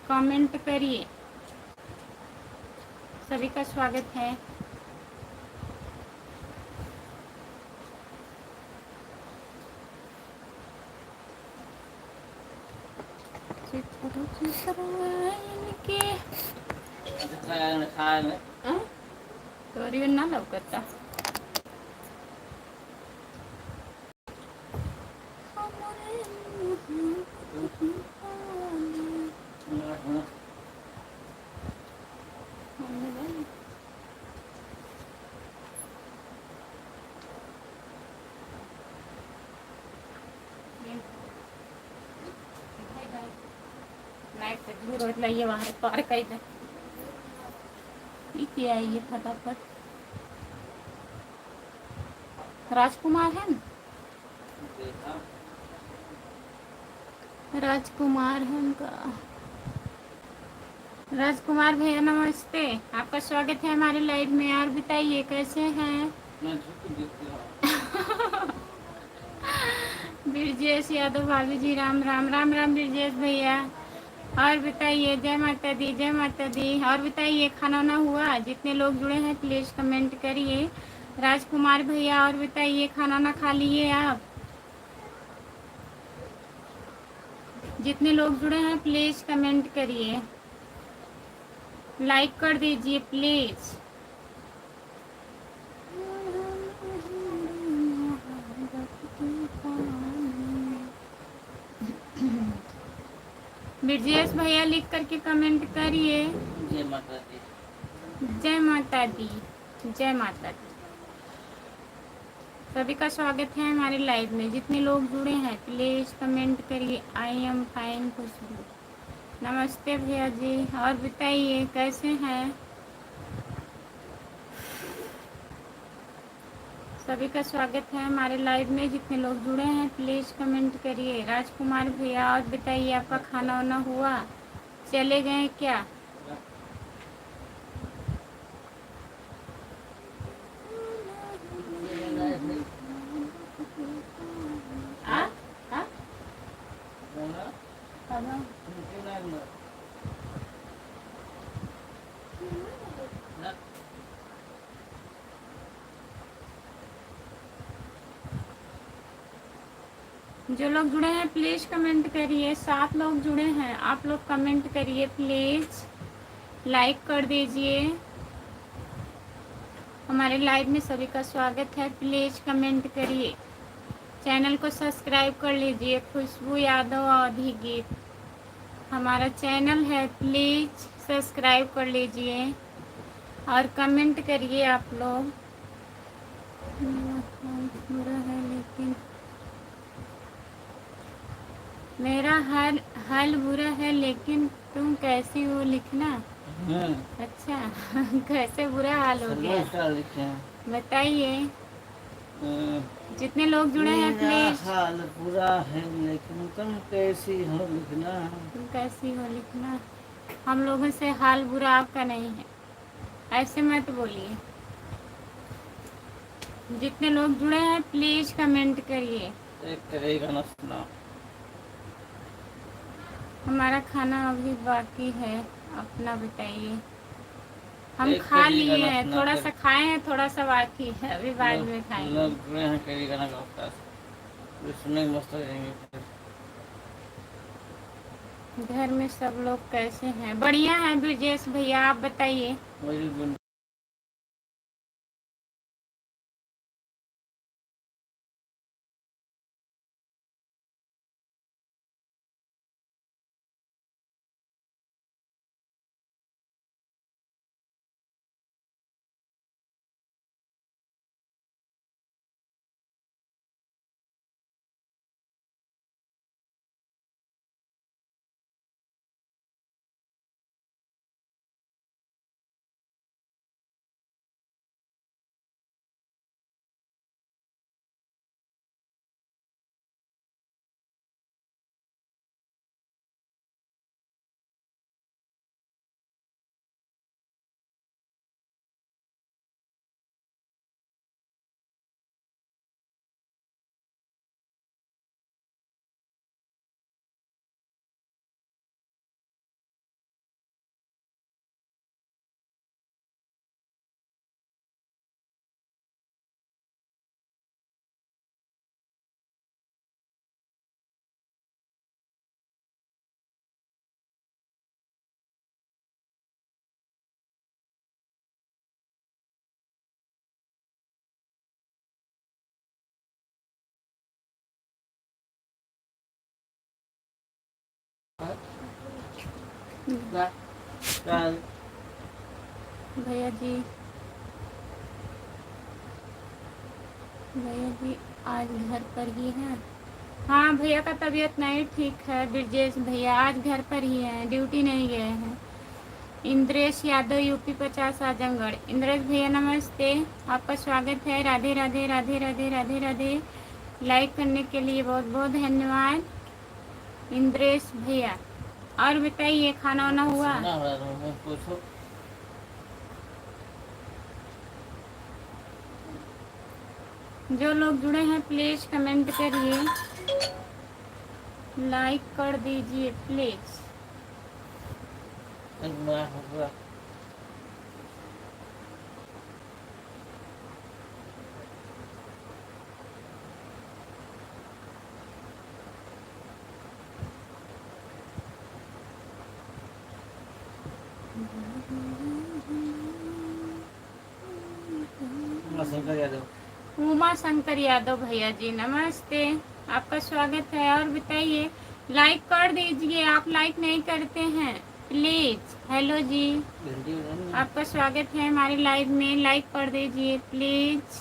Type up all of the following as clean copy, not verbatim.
Comment करिए। सभी का स्वागत है। तोरी ना लवकता ये बाहर पार कर दे। क्या है ये फटाफट राजकुमार है ना? राजकुमार है उनका। राजकुमार भैया नमस्ते, आपका स्वागत है हमारे लाइव में। और बताइए कैसे हैं? ब्रजेश यादव भाभी जी राम राम। राम राम ब्रजेश भैया। और बताइए, जय माता दी जय माता दी। और बताइए खाना वाना हुआ? जितने लोग जुड़े हैं प्लीज कमेंट करिए। राजकुमार भैया और बताइए खाना वाना खा लिए आप? जितने लोग जुड़े हैं प्लीज कमेंट करिए, लाइक कर दीजिए प्लीज। ब्रजेश भैया लिख करके कमेंट करिए। जय माता दी जय माता दी जय माता दी। सभी का स्वागत है हमारे लाइव में। जितने लोग जुड़े हैं प्लीज कमेंट करिए। आई एम फाइन खुशबू। नमस्ते भैया जी। और बताइए कैसे हैं? सभी का स्वागत है हमारे लाइव में। जितने लोग जुड़े हैं प्लीज कमेंट करिए। राजकुमार भैया और बताइए आपका खाना वाना हुआ? चले गए क्या? आ? आ? जो लोग जुड़े हैं प्लीज कमेंट करिए। 7 लोग जुड़े हैं, आप लोग कमेंट करिए प्लीज, लाइक कर दीजिए। हमारे लाइव में सभी का स्वागत है, प्लीज कमेंट करिए। चैनल को सब्सक्राइब कर लीजिए। खुशबू यादव अवधी गीत हमारा चैनल है, प्लीज सब्सक्राइब कर लीजिए और कमेंट करिए आप लोग। बुरा है लेकिन मेरा हाल बुरा है लेकिन तुम कैसी हो लिखना। अच्छा कैसे बुरा हाल हो गया बताइए। जितने लोग जुड़े हैं प्लीज। हाल बुरा है लेकिन तुम कैसी हो लिखना। तुम कैसी हो लिखना। हम लोगों से हाल बुरा आपका नहीं है, ऐसे मत बोलिए। जितने लोग जुड़े हैं प्लीज कमेंट करिए। एक गाना सुना। हमारा खाना अभी बाकी है, अपना बताइए। हम खा लिए हैं, थोड़ा सा खाए हैं, थोड़ा सा बाकी है, अभी बाद में खाएंगे। लोग जुड़े हैं कई गाना गाता है, सुनने में मस्त हो जाएंगे। घर में सब लोग कैसे हैं? बढ़िया है ब्रजेश भैया, आप बताइए। चल भैया जी आज घर पर ही हैं। हाँ भैया का तबीयत नहीं ठीक है। ब्रजेश भैया आज घर पर ही हैं, ड्यूटी नहीं गए हैं। इंद्रेश यादव यूपी 50 आजमगढ़। इंद्रेश भैया नमस्ते, आपका स्वागत है। राधे राधे राधे राधे राधे राधे। लाइक करने के लिए बहुत बहुत धन्यवाद इंद्रेश भैया। और बताइए खाना वाना हुआ? ना हो रहा है, पूछो। जो लोग जुड़े हैं प्लीज़ कमेंट करिए, लाइक कर दीजिए प्लीज़। ना होगा। शंकर यादव। उमा शंकर यादव भैया जी नमस्ते, आपका स्वागत है। और बताइए, लाइक कर दीजिए, आप लाइक नहीं करते हैं प्लीज़। हेलो जी, आपका स्वागत है हमारी लाइव में, लाइक कर दीजिए प्लीज़।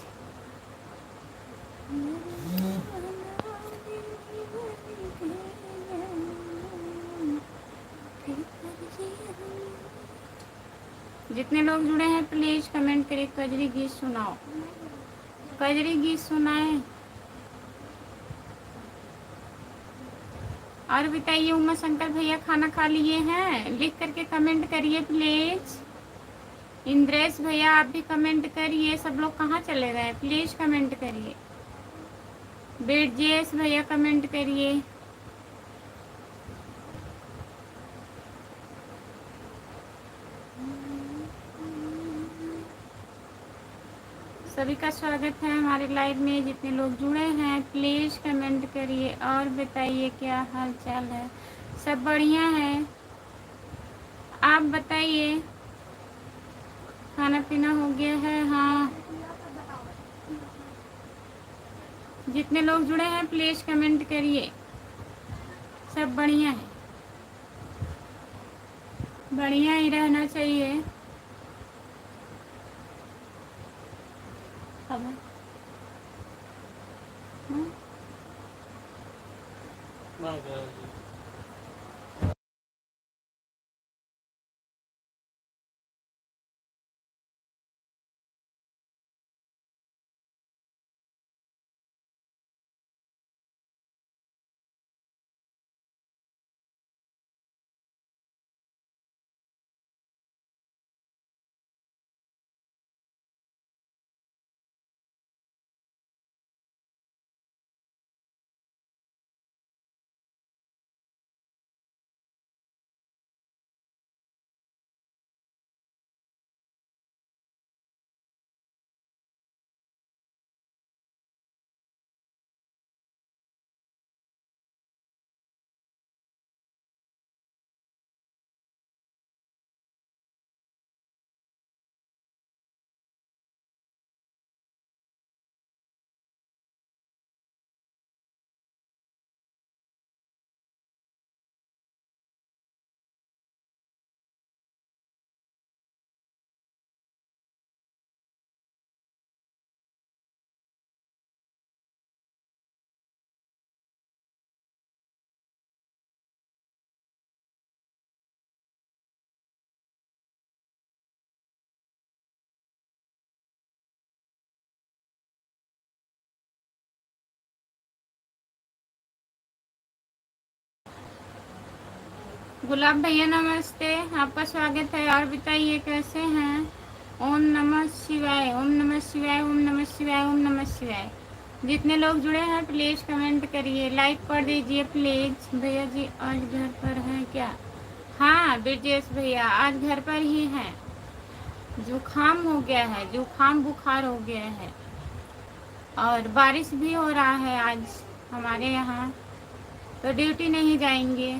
जितने लोग जुड़े हैं प्लीज़ कमेंट करिए। कजरी गीत सुनाओ, कजरी गीत सुनाए। और बताइए उमा शंकर भैया खाना खा लिए हैं? लिख करके कमेंट करिए प्लीज़। इंद्रेश भैया आप भी कमेंट करिए। सब लोग कहाँ चले गए? प्लीज़ कमेंट करिए। ब्रजेश भैया कमेंट करिए। सभी का स्वागत है हमारे लाइव में। जितने लोग जुड़े हैं प्लीज़ कमेंट करिए और बताइए क्या हाल चाल है। सब बढ़िया है, आप बताइए खाना पीना हो गया है? हाँ, जितने लोग जुड़े हैं प्लीज़ कमेंट करिए। सब बढ़िया है, बढ़िया ही रहना चाहिए। अब गुलाब भैया नमस्ते, आपका स्वागत है। और बताइए कैसे हैं? ओम नमः शिवाय, ओम नमः शिवाय, ओम नमः शिवाय, ओम नमः शिवाय। जितने लोग जुड़े हैं प्लीज़ कमेंट करिए, लाइक कर दीजिए प्लीज़। भैया जी आज घर पर हैं क्या? हाँ ब्रजेश भैया आज घर पर ही हैं। जुकाम हो गया है, जुकाम बुखार हो गया है और बारिश भी हो रहा है आज हमारे यहाँ, तो ड्यूटी नहीं जाएंगे।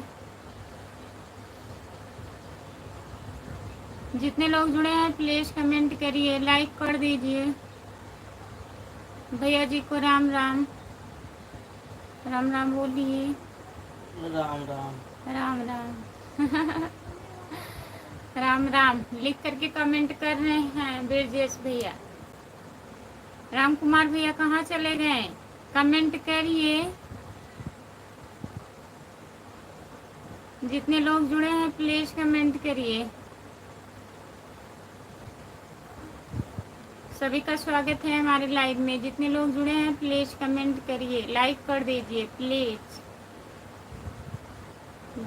जितने लोग जुड़े हैं प्लीज़ कमेंट करिए, लाइक कर दीजिए। भैया जी को राम राम, राम राम बोलिए। राम राम राम राम राम राम लिख करके कमेंट कर रहे हैं ब्रजेश भैया। राम कुमार भैया कहाँ चले गए? कमेंट करिए। जितने लोग जुड़े हैं प्लीज कमेंट करिए। सभी का स्वागत है हमारे लाइव में। जितने लोग जुड़े हैं प्लीज कमेंट करिए, लाइक कर दीजिए प्लीज।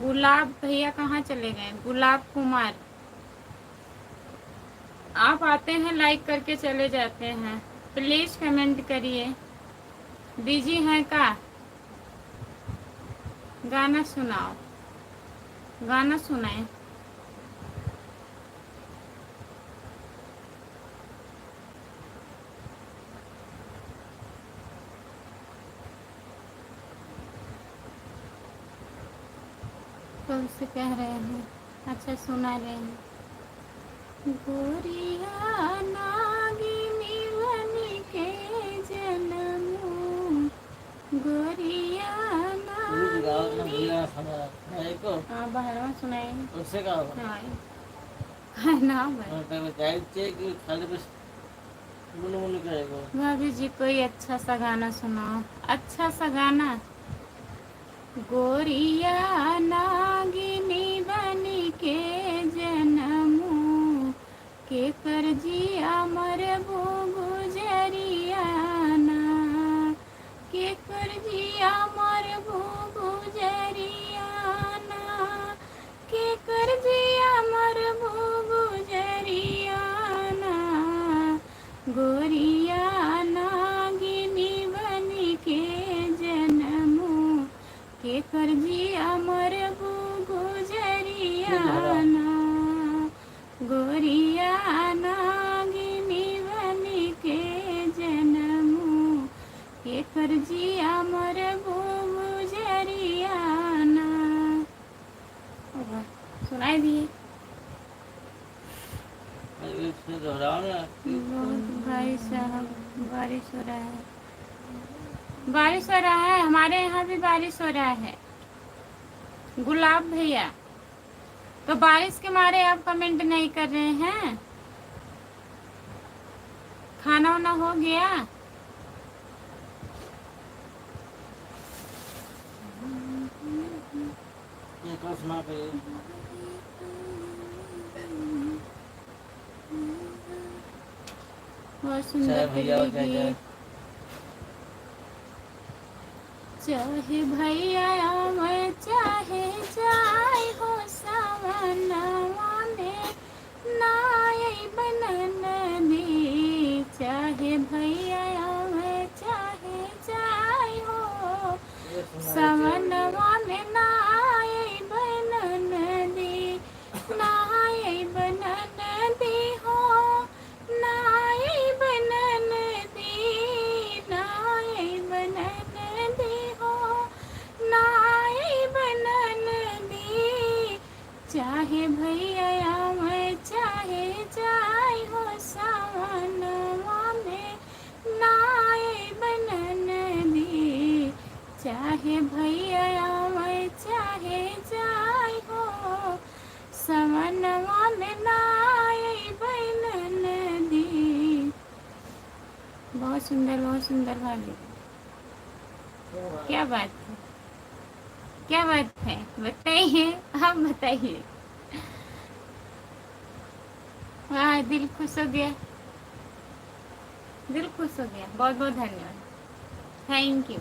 गुलाब भैया कहाँ चले गए? गुलाब कुमार, आप आते हैं लाइक करके चले जाते हैं, प्लीज कमेंट करिए। बिजी हैं का? गाना सुनाओ, गाना सुनाए। कल से कह रहे हैं, अच्छा सुना रहे हैं। गोरिया नागिनी बन के जनमू, गोरिया नागिनी। हाँ बाहर में सुनाएंगे। उससे क्या होगा? हाँ नाम है। खाली बस मुन करेगा। भाभी जी कोई अच्छा सा गाना सुनाओ, अच्छा सा गाना। गोरिया नागिनी बन के जनमू, के कर जिया मरबो गुजरियाना, के कर जिया मरबो गुजरियाना, के कर जिया मरबो गुजरियाना। गोरिया नागिनी बन के जनमू, के कर जिया मरबो गुजरियाना। गोरिया नागिनी बन के जनमू, के कर जिया मरबो गुजरियाना। सुनाई दिए? भाई साहब बारिश हो रहा है, बारिश हो रहा है, हमारे यहाँ भी बारिश हो रहा है। गुलाब भैया, तो बारिश के मारे आप कमेंट नहीं कर रहे हैं? खाना वाना हो गया? ये कौन सुना पे? बहुत सुंदर भैया गीत। चाहे भैया मैं चाहे जाए हो सावनवा में, नाय बनन दी। चाहे भैया मैं चाहे जाए हो सावनवा में, नाय बनन दी, नाय बनन दी हो, नाय बनन दी, नाय बनन दी हो, नाय बनन दी। चाहे भैया मैं चाहे जाए हो सावनवा में, नाय बनन दी। चाहे भैया मैं चाहे जाए हो सावनवा में, नाय बनन दी। बहुत सुंदर भाभी, क्या बात है, क्या बात है, बताइए, आप बताइए। वाह, दिल खुश हो गया, दिल खुश हो गया। बहुत बहुत धन्यवाद, थैंक यू।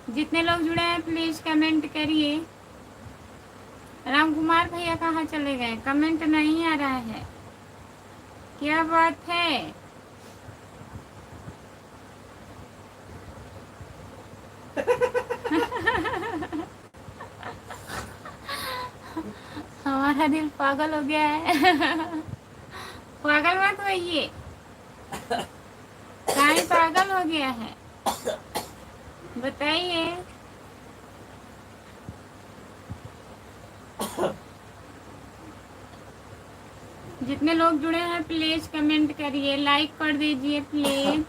जितने लोग जुड़े हैं प्लीज कमेंट करिए। राम कुमार भैया कहाँ चले गए? कमेंट नहीं आ रहा है, क्या बात है? हमारा दिल पागल हो गया है। पागल मत होइए, काहे पागल हो गया है, बताइए। जितने लोग जुड़े हैं प्लीज कमेंट करिए, लाइक कर दीजिए प्लीज।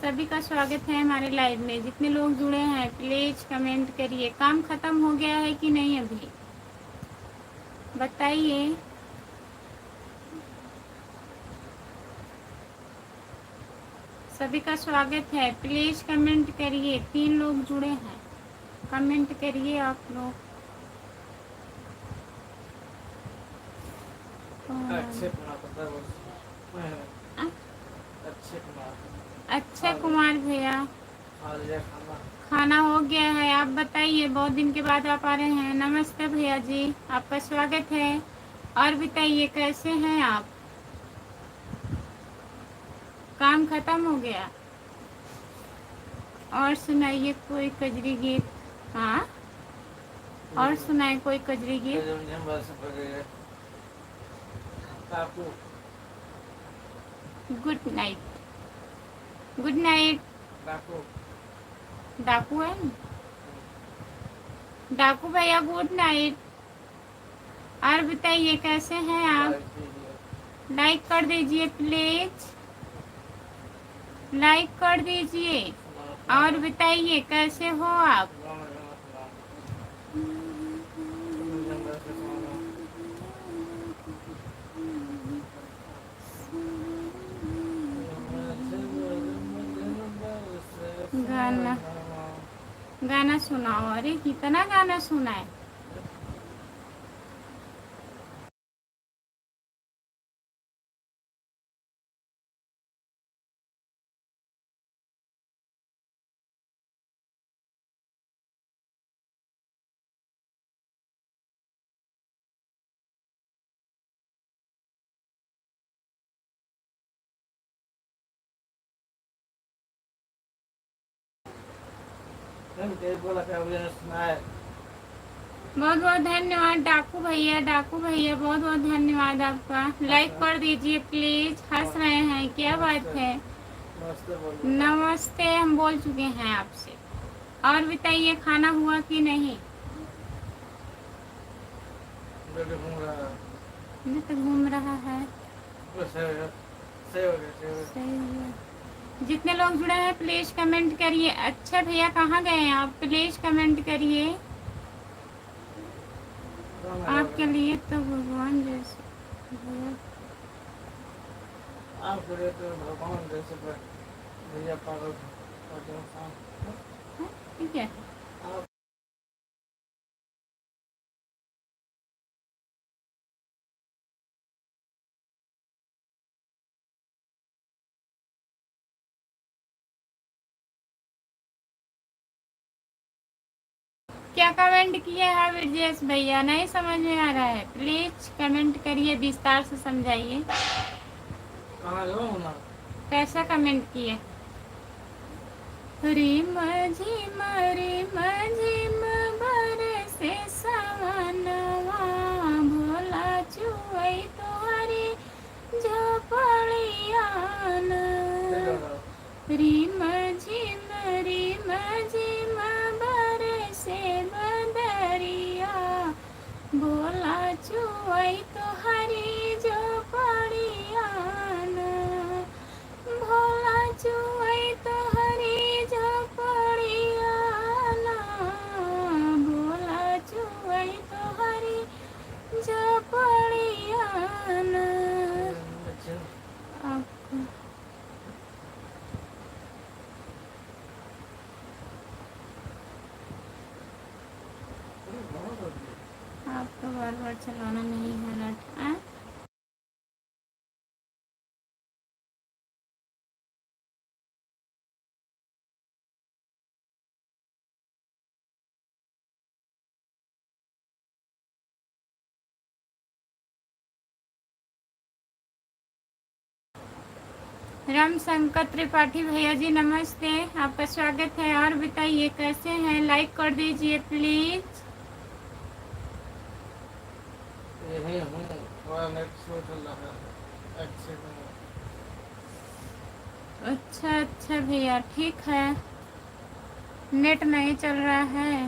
सभी का स्वागत है हमारे लाइव में। जितने लोग जुड़े हैं प्लीज कमेंट करिए। काम खत्म हो गया है कि नहीं अभी बताइए। सभी का स्वागत है, प्लीज कमेंट करिए। 3 लोग जुड़े हैं, कमेंट करिए आप लोग। अक्षय कुमार भैया खाना हो गया है, आप बताइए। बहुत दिन के बाद आप आ रहे हैं। नमस्ते भैया जी, आपका स्वागत है। और बताइए कैसे हैं आप। काम खत्म हो गया। और सुनाइए कोई कजरी गीत। हाँ, और सुनाए कोई कजरी गीत। Good night. Good night. डाकू है ना? डाकू भैया गुड नाइट। और बताइए कैसे हैं आप। लाइक कर दीजिए प्लीज, लाइक कर दीजिए। और बताइए कैसे हो आप। गाना गाना सुनाओ। अरे कितना गाना सुना है। बहुत बहुत धन्यवाद डाकू भैया। डाकू भैया बहुत बहुत धन्यवाद आपका। लाइक कर दीजिए प्लीज। हंस रहे हैं, क्या बात है। नमस्ते हम बोल चुके हैं आपसे। और बताइए खाना हुआ कि नहीं। मैं तो घूम रहा है। सही है। जितने लोग जुड़े हैं प्लीज कमेंट करिए। अच्छा भैया कहाँ गए हैं आप, प्लीज कमेंट करिए। आपके लिए तो भगवान जैसे भगवान जैसे भैया पागल ठीक है। क्या कमेंट किए है विजयेश भैया, नहीं समझ में आ रहा है। प्लीज कमेंट करिए, विस्तार से समझाइए। कैसा कमेंट किए। रीम झिम रीम झिम बरसे सवनवा, भोला चुई तोहरी झोपड़िया। रीम झिम बरसे बदरिया, भोला चुई तोहरी झोपड़िया। भोला चुई तोहरी झोपड़िया, भोला चुई तोहरी झोपड़िया। आपको बार बार चलाना नहीं है नेट। राम शंकर त्रिपाठी भैया जी नमस्ते, आपका स्वागत है। और बताइए कैसे हैं। लाइक कर दीजिए प्लीज। यही हूँ, थोड़ा नेट स्लो चल रहा है। अच्छा भैया ठीक है, नेट नहीं चल रहा है।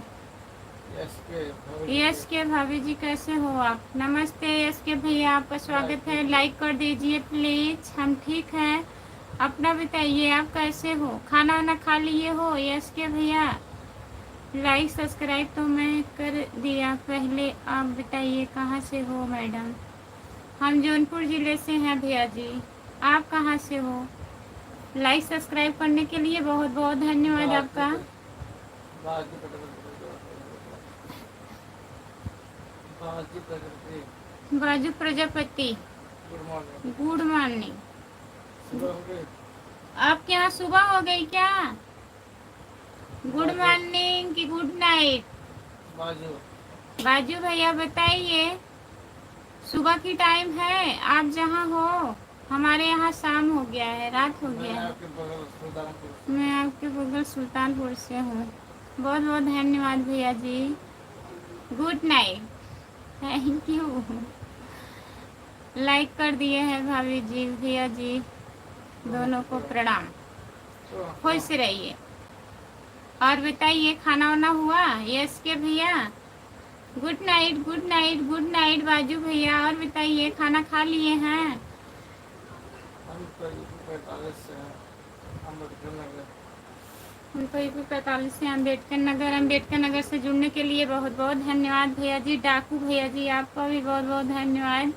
यस के भाभी जी कैसे हो आप। नमस्ते यस के भैया, आपका स्वागत है। लाइक कर दीजिए प्लीज। हम ठीक हैं। अपना बताइए, आप कैसे हो? खाना वाना खा लिए हो? यस के भैया। लाइक सब्सक्राइब तो मैं कर दिया पहले। आप बताइए कहाँ से हो मैडम? हम जौनपुर ज़िले से हैं भैया जी। आप कहाँ से हो? लाइक सब्सक्राइब करने के लिए बहुत बहुत धन्यवाद आपका। बाजी प्रकृति। बाजू Prajapati, good morning. Good morning. सुबह हो गई? आपके यहाँ सुबह हो गई क्या? गुड बाजू मॉर्निंग कि गुड नाइट? बाजू बाजू भैया बताइए, सुबह की टाइम है आप जहाँ हो? हमारे यहाँ शाम हो गया है, रात हो गया मैं है। आपके बगल सुल्तानपुर से। मैं आपके बगल सुल्तानपुर से हूँ। बहुत बहुत धन्यवाद भैया जी। Good night, thank you. Like कर दिए हैं भाभी जी, भैया जी, दोनों को प्रणाम। तो खुश रहिए। और बताइए खाना वाना हुआ? यस के भैया। Good night, good night, good night बाजू भैया। और बताइए खाना खा लिए हैं? हम करीब 45 से हैं, अम्बेडकर नगर। उनको यूपी 45 से अम्बेडकर नगर से जुड़ने के लिए बहुत बहुत धन्यवाद भैया जी। डाकू भैया जी आपका भी बहुत बहुत धन्यवाद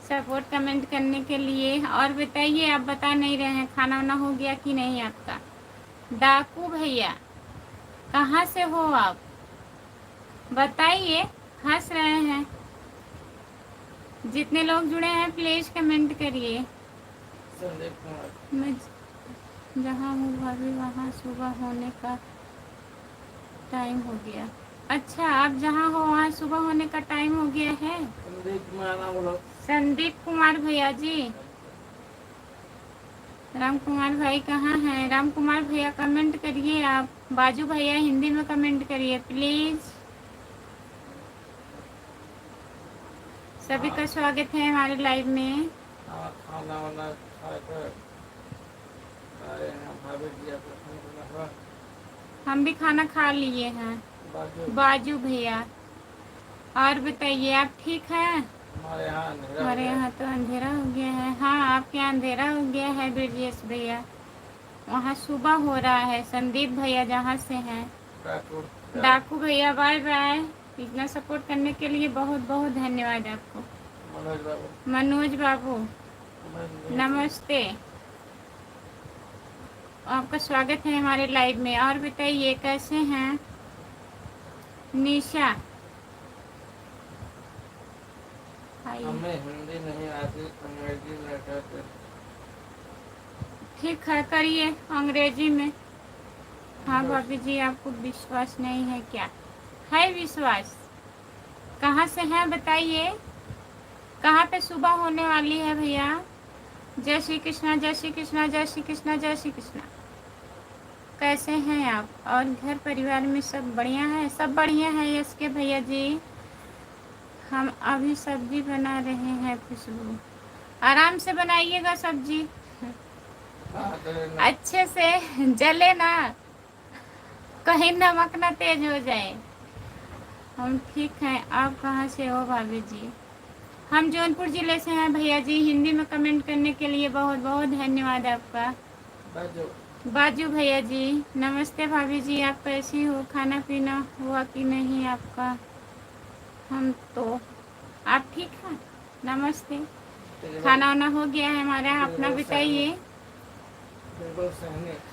सपोर्ट कमेंट करने के लिए। और बताइए, आप बता नहीं रहे हैं खाना वाना हो गया कि नहीं आपका? डाकू भैया कहाँ से हो आप? बताइए, हंस रहे हैं। जितने लोग जुड़े हैं प्लीज कमेंट करिए। संदीप कुमार। मैं जहाँ हूँ भाभी वहाँ सुबह होने का टाइम हो गया। अच्छा, आप जहाँ हो वहाँ सुबह होने का टाइम हो गया है? संदीप कुमार नाम बोलो। संदीप कुमार भैया जी। राम कुमार भाई कहाँ हैं? राम कुमार भैया कमेंट करिए आप। बाजू भैया हिंदी में कमेंट करिए प्लीज। सभी का स्वागत है हमारे लाइव में। खाना वाना खाकर आए हैं भाभी जी, आपको खाना हुआ? हम भी खाना खा लिए हैं बाजू बाजू भैया। और बताइए, आप ठीक हैं? हमारे यहाँ अंधेरा हो हमारे गया। यहाँ तो अंधेरा हो गया है। हाँ, आपके यहाँ अंधेरा हो गया है ब्रजेश भैया। वहाँ सुबह हो रहा है। संदीप भैया जहाँ से हैं। डाकू डाकू भैया बाय बाय। इतना सपोर्ट करने के लिए बहुत बहुत धन्यवाद आपको। मनोज बाबू। मनोज बाबू मनोज। नमस्ते, आपका स्वागत है हमारे लाइव में। और बताइए कैसे हैं? निशा आइए। हमें हिंदी नहीं आती, अंग्रेजी में कहते। ठीक है, करिए अंग्रेजी में। हाँ भाभी जी, आपको विश्वास नहीं है क्या? है विश्वास। कहाँ से हैं बताइए? कहाँ पे सुबह होने वाली है भैया? जय श्री कृष्णा, जय श्री कृष्णा, जय श्री कृष्णा, जय श्री कृष्णा। कैसे हैं आप? और घर परिवार में सब बढ़िया है? सब बढ़िया है यस के भैया जी। हम अभी सब्जी बना रहे हैं खुशबू। आराम से बनाइएगा सब्जी, अच्छे से जले ना, कहीं नमक ना तेज हो जाए। हम ठीक हैं। आप कहाँ से हो भाभी जी? हम जौनपुर ज़िले से हैं भैया जी। हिंदी में कमेंट करने के लिए बहुत बहुत धन्यवाद आपका। बाजू भैया जी नमस्ते। भाभी जी आप कैसी हो? खाना पीना हुआ कि नहीं आपका? हम तो आप ठीक हैं? नमस्ते। खाना वाना हो गया है हमारा, अपना बताइए।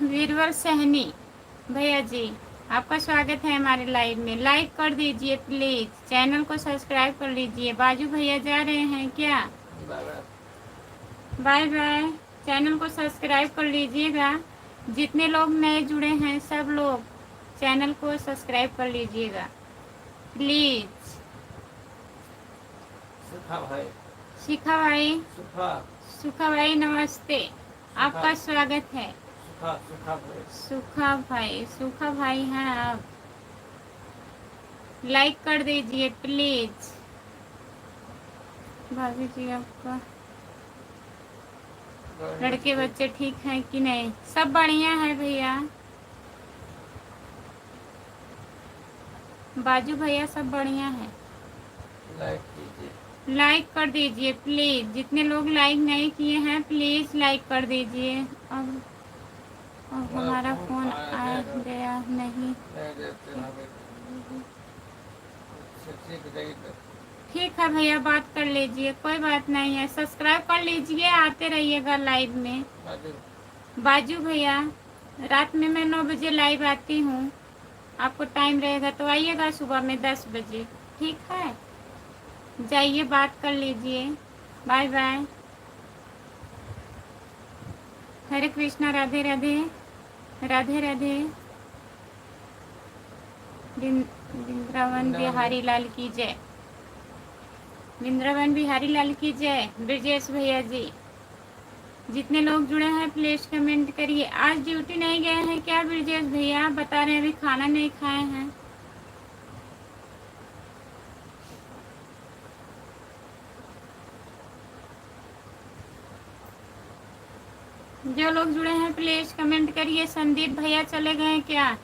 वीरवल सहनी भैया जी आपका स्वागत है हमारे लाइव में। लाइक कर दीजिए प्लीज, चैनल को सब्सक्राइब कर लीजिए। बाजू भैया जा रहे हैं क्या? Bye bye. चैनल को सब्सक्राइब कर लीजिएगा। जितने लोग नए जुड़े हैं सब लोग चैनल को सब्सक्राइब कर लीजिएगा प्लीज। सुखा भाई। शिखा भाई, सुखा भाई नमस्ते, आपका स्वागत है। सुखा भाई हैं आप। लाइक कर दीजिए प्लीज। भाभी जी आपका लड़के बच्चे ठीक हैं कि नहीं? सब बढ़िया है भैया। बाजू भैया सब बढ़िया है। लाइक कर दीजिए प्लीज़। जितने लोग लाइक नहीं किए हैं प्लीज़ लाइक कर दीजिए। अब मेरा हमारा फोन फ़ोन आया आ जाएगा, गया नहीं। नहीं देते भाभी, सीख गई तो। ठीक है भैया, बात कर लीजिए, कोई बात नहीं है। सब्सक्राइब कर लीजिए, आते रहिएगा लाइव में। बाजू बाजू भैया, रात में मैं 9 बजे लाइव आती हूँ। आपको टाइम रहेगा तो आइएगा, सुबह में 10 बजे। ठीक है, जाइए बात कर लीजिए। Bye bye. हरे कृष्णा, राधे राधे, राधे राधे। वृंदावन बिहारी लाल की जय। वृंदावन बिहारी लाल की जय। ब्रजेश भैया जी, जितने लोग जुड़े हैं प्लीज कमेंट करिए। आज ड्यूटी नहीं गए हैं क्या ब्रजेश भैया? बता रहे हैं अभी खाना नहीं खाए हैं। जो लोग जुड़े हैं प्लीज कमेंट करिए। संदीप भैया चले गए हैं क्या?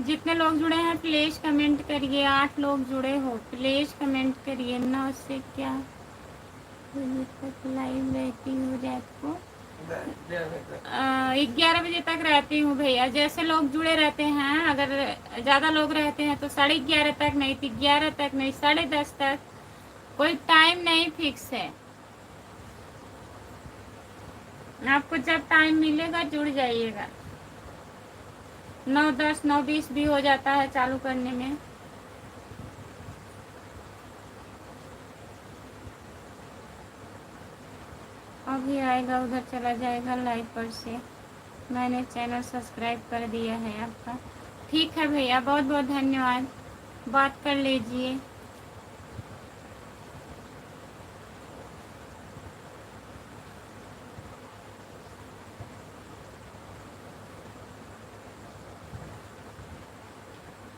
जितने लोग जुड़े हैं प्लीज कमेंट करिए। 8 लोग जुड़े हो, प्लीज कमेंट करिए। 9 से क्या बजे तक लाइव रहती हूँ रात को? 11 बजे तक रहती हूँ भैया। जैसे लोग जुड़े रहते हैं, अगर ज़्यादा लोग रहते हैं तो 11:30 तक, नहीं तो 11 तक, नहीं 10:30 तक। कोई टाइम नहीं फिक्स है। आपको जब टाइम मिलेगा जुड़ जाइएगा। 9:10, 9:20 भी हो जाता है चालू करने में। अभी आएगा, उधर चला जाएगा लाइव पर से। मैंने चैनल सब्सक्राइब कर दिया है आपका। ठीक है भैया, बहुत बहुत धन्यवाद। बात कर लीजिए।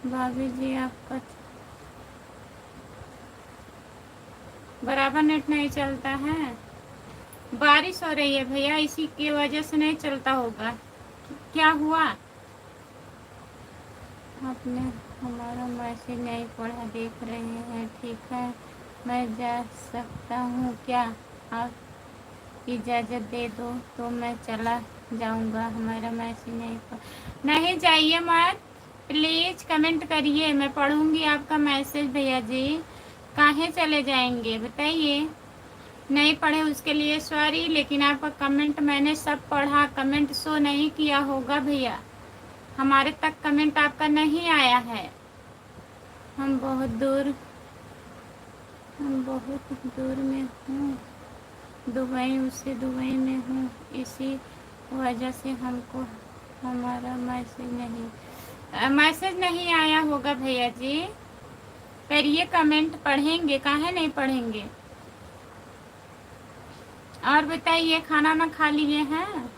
भाभी जी, आपका बराबर नेट नहीं चलता है। बारिश हो रही है भैया, इसी की वजह से नहीं चलता होगा। क्या हुआ? आपने हमारा मैसेज नहीं पढ़ा, देख रहे हैं। ठीक है, मैं जा सकता हूँ क्या? आप इजाज़त दे दो तो मैं चला जाऊँगा। हमारा मैसेज नहीं पढ़। नहीं जाइए मत, प्लीज़ कमेंट करिए, मैं पढ़ूँगी आपका मैसेज भैया जी। काहे चले जाएंगे बताइए? नहीं पढ़े उसके लिए सॉरी, लेकिन आपका कमेंट मैंने सब पढ़ा। कमेंट शो नहीं किया होगा भैया, हमारे तक कमेंट आपका नहीं आया है। हम बहुत दूर में हूँ, दुबई, उससे दुबई में हूँ, इसी वजह से हमको हमारा मैसेज नहीं आया होगा भैया जी। करिए कमेंट, पढ़ेंगे, काहे नहीं पढ़ेंगे। और बताइए, खाना ना खा लिए हैं?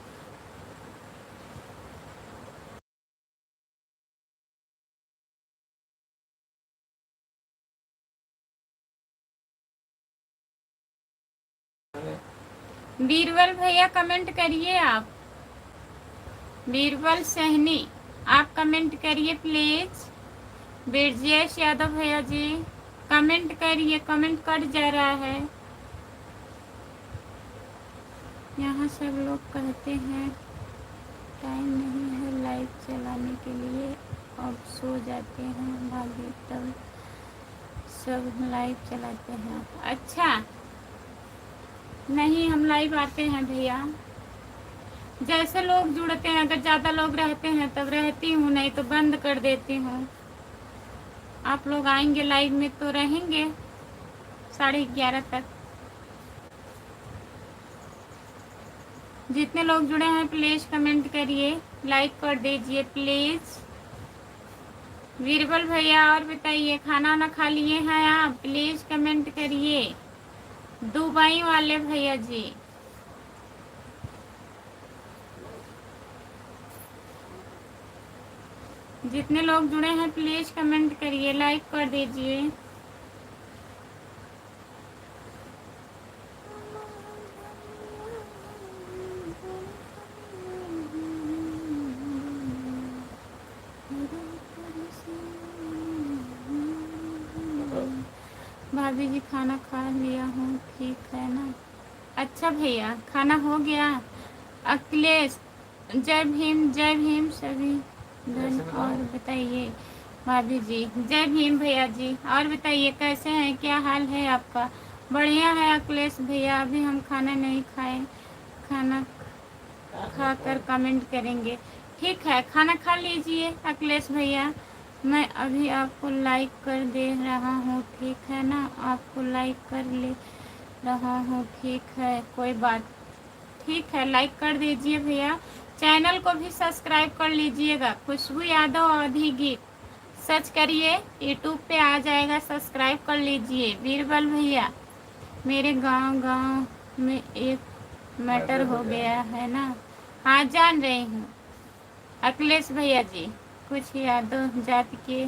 बीरबल भैया कमेंट करिए आप। बीरबल सहनी, आप कमेंट करिए प्लीज। ब्रजेश यादव भैया जी कमेंट करिए, कमेंट कट जा रहा है। यहाँ सब लोग कहते हैं टाइम नहीं है लाइव चलाने के लिए, अब सो जाते हैं भाभी, तब सब लाइव चलाते हैं। अच्छा, नहीं हम लाइव आते हैं भैया। जैसे लोग जुड़ते हैं, अगर ज़्यादा लोग रहते हैं तब रहती हूँ, नहीं तो बंद कर देती हूँ। आप लोग आएंगे लाइव में तो रहेंगे 11:30 तक। जितने लोग जुड़े हैं प्लीज़ कमेंट करिए, लाइक कर दीजिए प्लीज़। बीरबल भैया और बताइए, खाना ना खा लिए हैं आप? प्लीज़ कमेंट करिए। दुबई वाले भैया जी, जितने लोग जुड़े हैं प्लीज़ कमेंट करिए, लाइक कर दीजिए। भाभी जी खाना खा लिया हूँ, ठीक है ना। अच्छा भैया, खाना हो गया। अखिलेश, जय भीम सभी धन। और बताइए भाभी जी, जय भीम भैया जी। और बताइए कैसे हैं, क्या हाल है आपका? बढ़िया है अखिलेश भैया, अभी हम खाना नहीं खाए, खाना खाकर कमेंट करेंगे। ठीक है, खाना खा लीजिए अखिलेश भैया। मैं अभी आपको लाइक कर दे रहा हूँ, ठीक है ना। आपको लाइक कर ले रहा हूँ, ठीक है, कोई बात। ठीक है, लाइक कर दीजिए भैया। चैनल को भी सब्सक्राइब कर लीजिएगा, खुशबू यादव अवधी गीत सर्च करिए, यूट्यूब पे आ जाएगा, सब्सक्राइब कर लीजिए। बीरबल भैया, मेरे गांव में एक मैटर हो गया है ना। हाँ जान रही हूँ अखिलेश भैया जी, कुछ यादव जाति के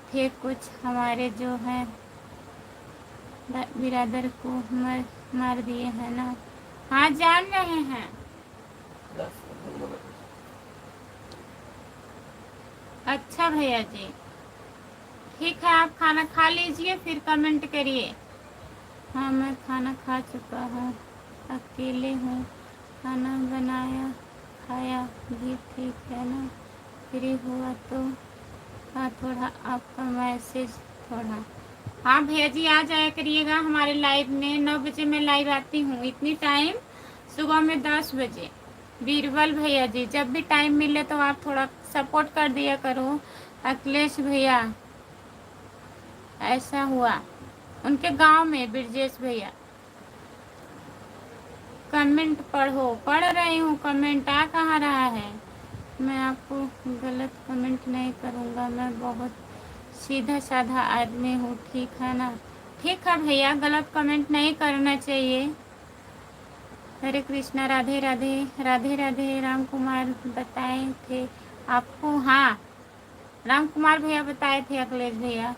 थे, कुछ हमारे जो हैं बिरादर को मार दिए हैं ना। हाँ जान रहे हैं। अच्छा भैया जी, ठीक है, आप खाना खा लीजिए फिर कमेंट करिए। हाँ मैं खाना खा चुका हूँ, अकेले हूँ, खाना बनाया खाया भी, ठीक है ना। फ्री हुआ तो हाँ थोड़ा आपका मैसेज थोड़ा। हाँ भैया जी, आ जाया करिएगा हमारे लाइव में। 9 बजे मैं लाइव आती हूँ, इतनी टाइम सुबह में 10 बजे। बीरबल भैया जी, जब भी टाइम मिले तो आप थोड़ा सपोर्ट कर दिया करो। अखिलेश भैया, ऐसा हुआ उनके गांव में। ब्रजेश भैया, कमेंट पढ़ो। पढ़ रही हूँ, कमेंट आ कहाँ रहा है। मैं आपको गलत कमेंट नहीं करूँगा, मैं बहुत सीधा साधा आदमी हूँ, ठीक है ना। ठीक है भैया, गलत कमेंट नहीं करना चाहिए। हरे कृष्णा, राधे राधे, राधे राधे। राम कुमार बताए थे आपको? हाँ, राम कुमार भैया बताए थे अखिलेश भैया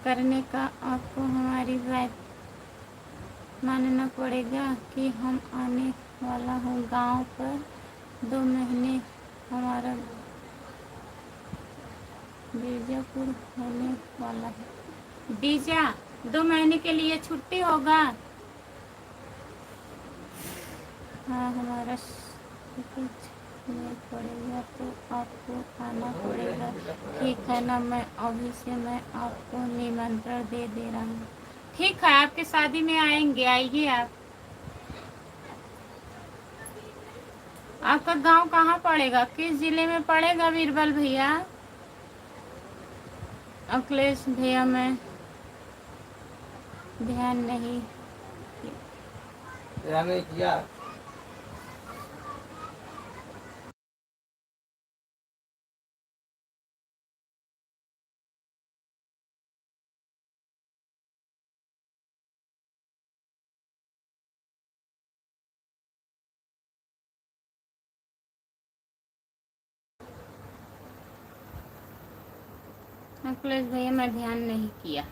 करने का। आपको हमारी बात मानना पड़ेगा कि हम आने वाला हूँ गांव पर, 2 महीने हमारा बीजापुर होने वाला है। बीजा 2 महीने के लिए छुट्टी होगा। हाँ हमारा कुछ नहीं पड़ेगा तो आपको आना पड़ेगा, ठीक है ना। मैं अभी से मैं आपको निमंत्रण दे रहा हूँ। ठीक है, आपके शादी में आएंगे, आइए आप। आपका गांव कहाँ पड़ेगा, किस जिले में पड़ेगा बीरबल भैया? अखिलेश भैया, मैं ध्यान नहीं किया। अखिलेश भैया, मैं ध्यान नहीं किया।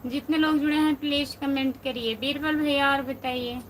जितने लोग जुड़े हैं प्लीज कमेंट करिए। बीरबल भैया और बताइए।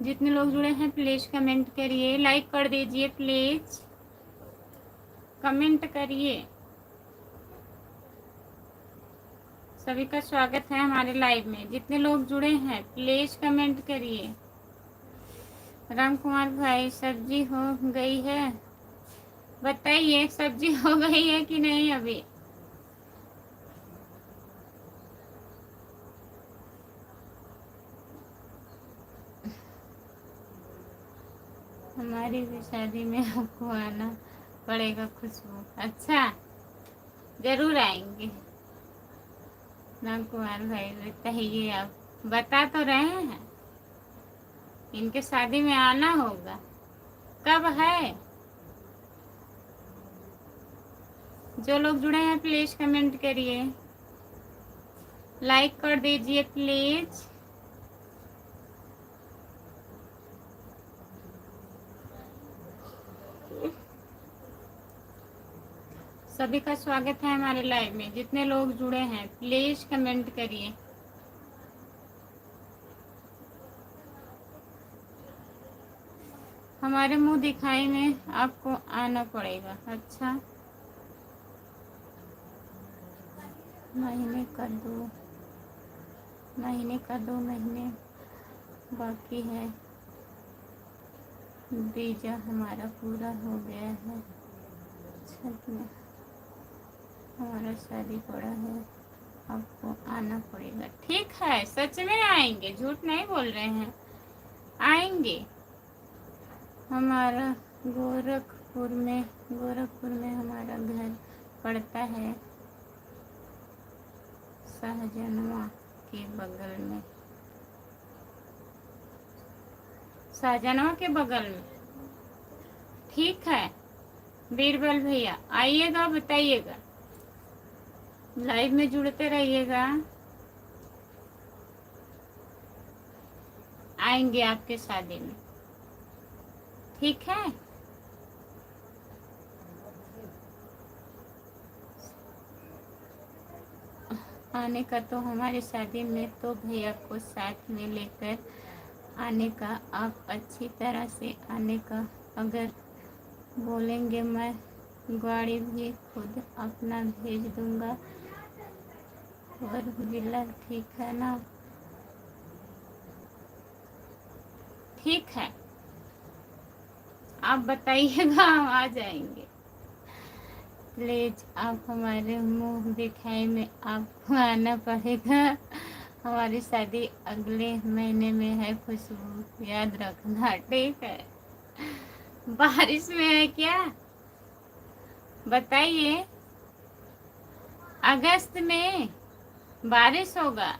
जितने लोग जुड़े हैं प्लीज कमेंट करिए, लाइक कर दीजिए, प्लीज कमेंट करिए। सभी का स्वागत है हमारे लाइव में। जितने लोग जुड़े हैं प्लीज कमेंट करिए। राम कुमार भाई, सब्जी हो गई है? बताइए, सब्जी हो गई है कि नहीं अभी? हमारी भी शादी में आपको आना पड़ेगा खुशबू। अच्छा, जरूर आएंगे। राम कुमार भाई बताइए, आप बता तो रहे हैं, इनके शादी में आना होगा। कब है? जो लोग जुड़े हैं प्लीज कमेंट करिए, लाइक कर दीजिए प्लीज। सभी का स्वागत है हमारे लाइव में। जितने लोग जुड़े हैं प्लीज कमेंट करिए। हमारे मुंह दिखाई में आपको आना पड़ेगा। अच्छा, महीने का 2 महीने बाकी है। वीजा हमारा पूरा हो गया है। छठ में हमारा शादी पड़ा है, आपको आना पड़ेगा। ठीक है, सच में आएंगे, झूठ नहीं बोल रहे हैं, आएंगे। हमारा गोरखपुर में हमारा घर पड़ता है, शाहजहां के बगल में। शाहजहां के बगल में, ठीक है। बीरबल भैया आइएगा, बताइएगा, लाइव में जुड़ते रहिएगा, आएंगे आपके शादी में, ठीक है। आने का तो हमारी शादी में तो भैया को साथ में लेकर आने का, आप अच्छी तरह से आने का। अगर बोलेंगे मैं गाड़ी भी खुद अपना भेज दूंगा। और जिला ठीक है ना? ठीक है, आप बताइएगा, हम आ जाएंगे। प्लीज आप हमारे मुंह दिखाई में आपको आना पड़ेगा। हमारी शादी अगले महीने में है खुशबू, याद रखना, ठीक है। बारिश में है क्या? बताइए। अगस्त में बारिश होगा।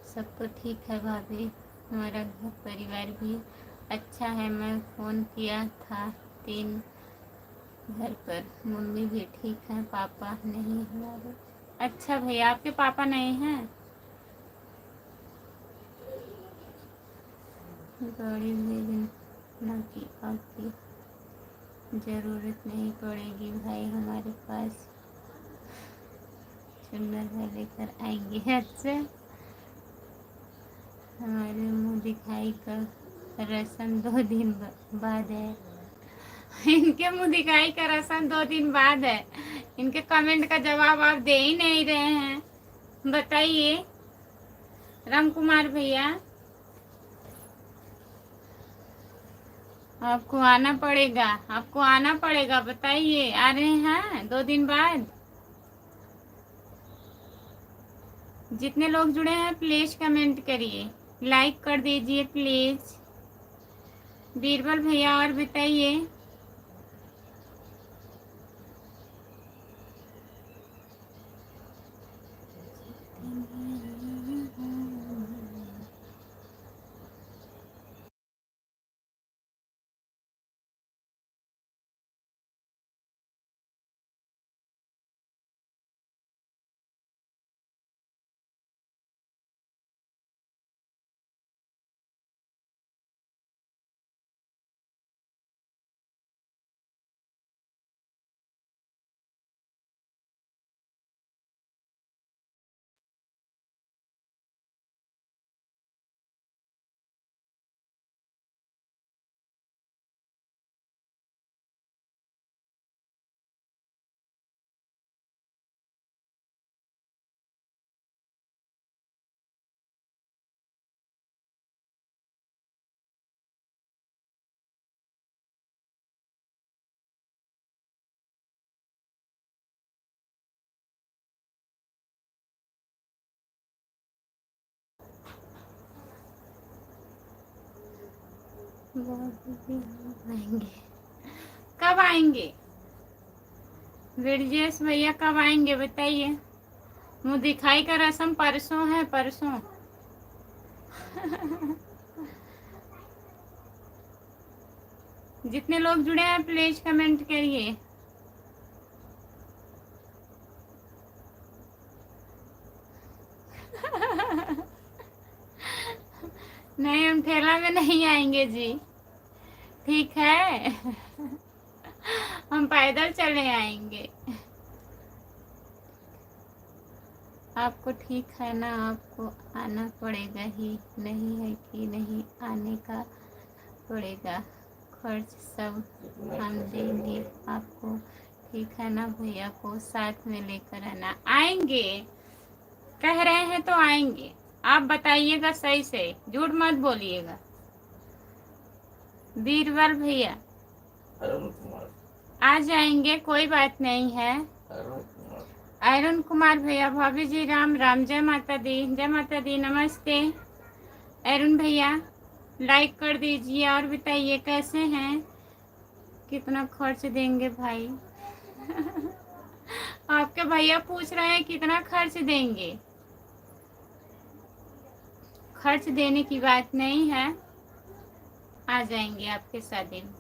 सब तो ठीक है भाभी, हमारा घर परिवार भी अच्छा है। मैं फ़ोन किया था 3 घर पर, मम्मी भी ठीक है, पापा नहीं हमारे। अच्छा भैया, आपके पापा नहीं हैं? गाड़ी भेजना की आपकी ज़रूरत नहीं पड़ेगी भाई, हमारे पास चुनर है, लेकर आएंगे। अच्छा, हमारे मुंह दिखाई का रस्म 2 दिन बाद है। इनके मुंह दिखाई का रस्म 2 दिन बाद है। इनके कमेंट का जवाब आप दे ही नहीं रहे हैं। बताइए राम कुमार भैया, आपको आना पड़ेगा, आपको आना पड़ेगा। बताइए, आ रहे हैं 2 दिन बाद? जितने लोग जुड़े हैं प्लीज कमेंट करिए, लाइक कर दीजिए प्लीज। बीरबल भैया और बताइए। आएंगे, कब आएंगे? ब्रजेश भैया कब आएंगे बताइए। मुँह दिखाई का रस्म परसों है, परसों। जितने लोग जुड़े हैं प्लीज कमेंट करिए। नहीं, हम ठेला में नहीं आएंगे जी, ठीक है। हम पैदल चले आएंगे। आपको ठीक है ना, आपको आना पड़ेगा ही, नहीं है कि नहीं आने का पड़ेगा, खर्च सब हम देंगे आपको, ठीक है ना। भैया को साथ में लेकर आना। आएंगे, कह रहे हैं तो आएंगे। आप बताइएगा सही से, झूठ मत बोलिएगा। बीरबल भैया अरुण कुमार, आ जाएंगे, कोई बात नहीं है। अरुण कुमार, अरुण कुमार भैया, भाभी जी राम राम, जय माता दी, जय माता दी, नमस्ते। अरुण भैया लाइक कर दीजिए और बताइए कैसे हैं, कितना खर्च देंगे भाई। आपके भैया पूछ रहे हैं कितना खर्च देंगे। खर्च देने की बात नहीं है, आ जाएंगे आपके शादी में।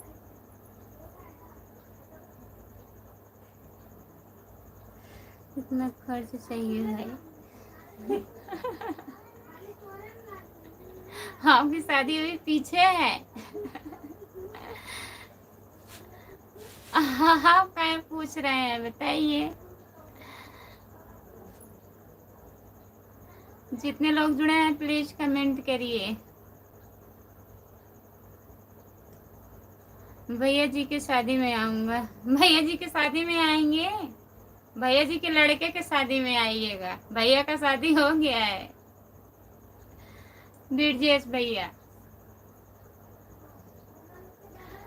कितना खर्च चाहिए भाई। आपकी शादी अभी पीछे है। आप क्या पूछ रहे हैं बताइए। जितने लोग जुड़े हैं प्लीज कमेंट करिए। भैया जी की शादी में आऊंगा। भैया जी की शादी में आएंगे, भैया जी के लड़के के शादी में आइएगा, भैया का शादी हो गया है। बीरजेश भैया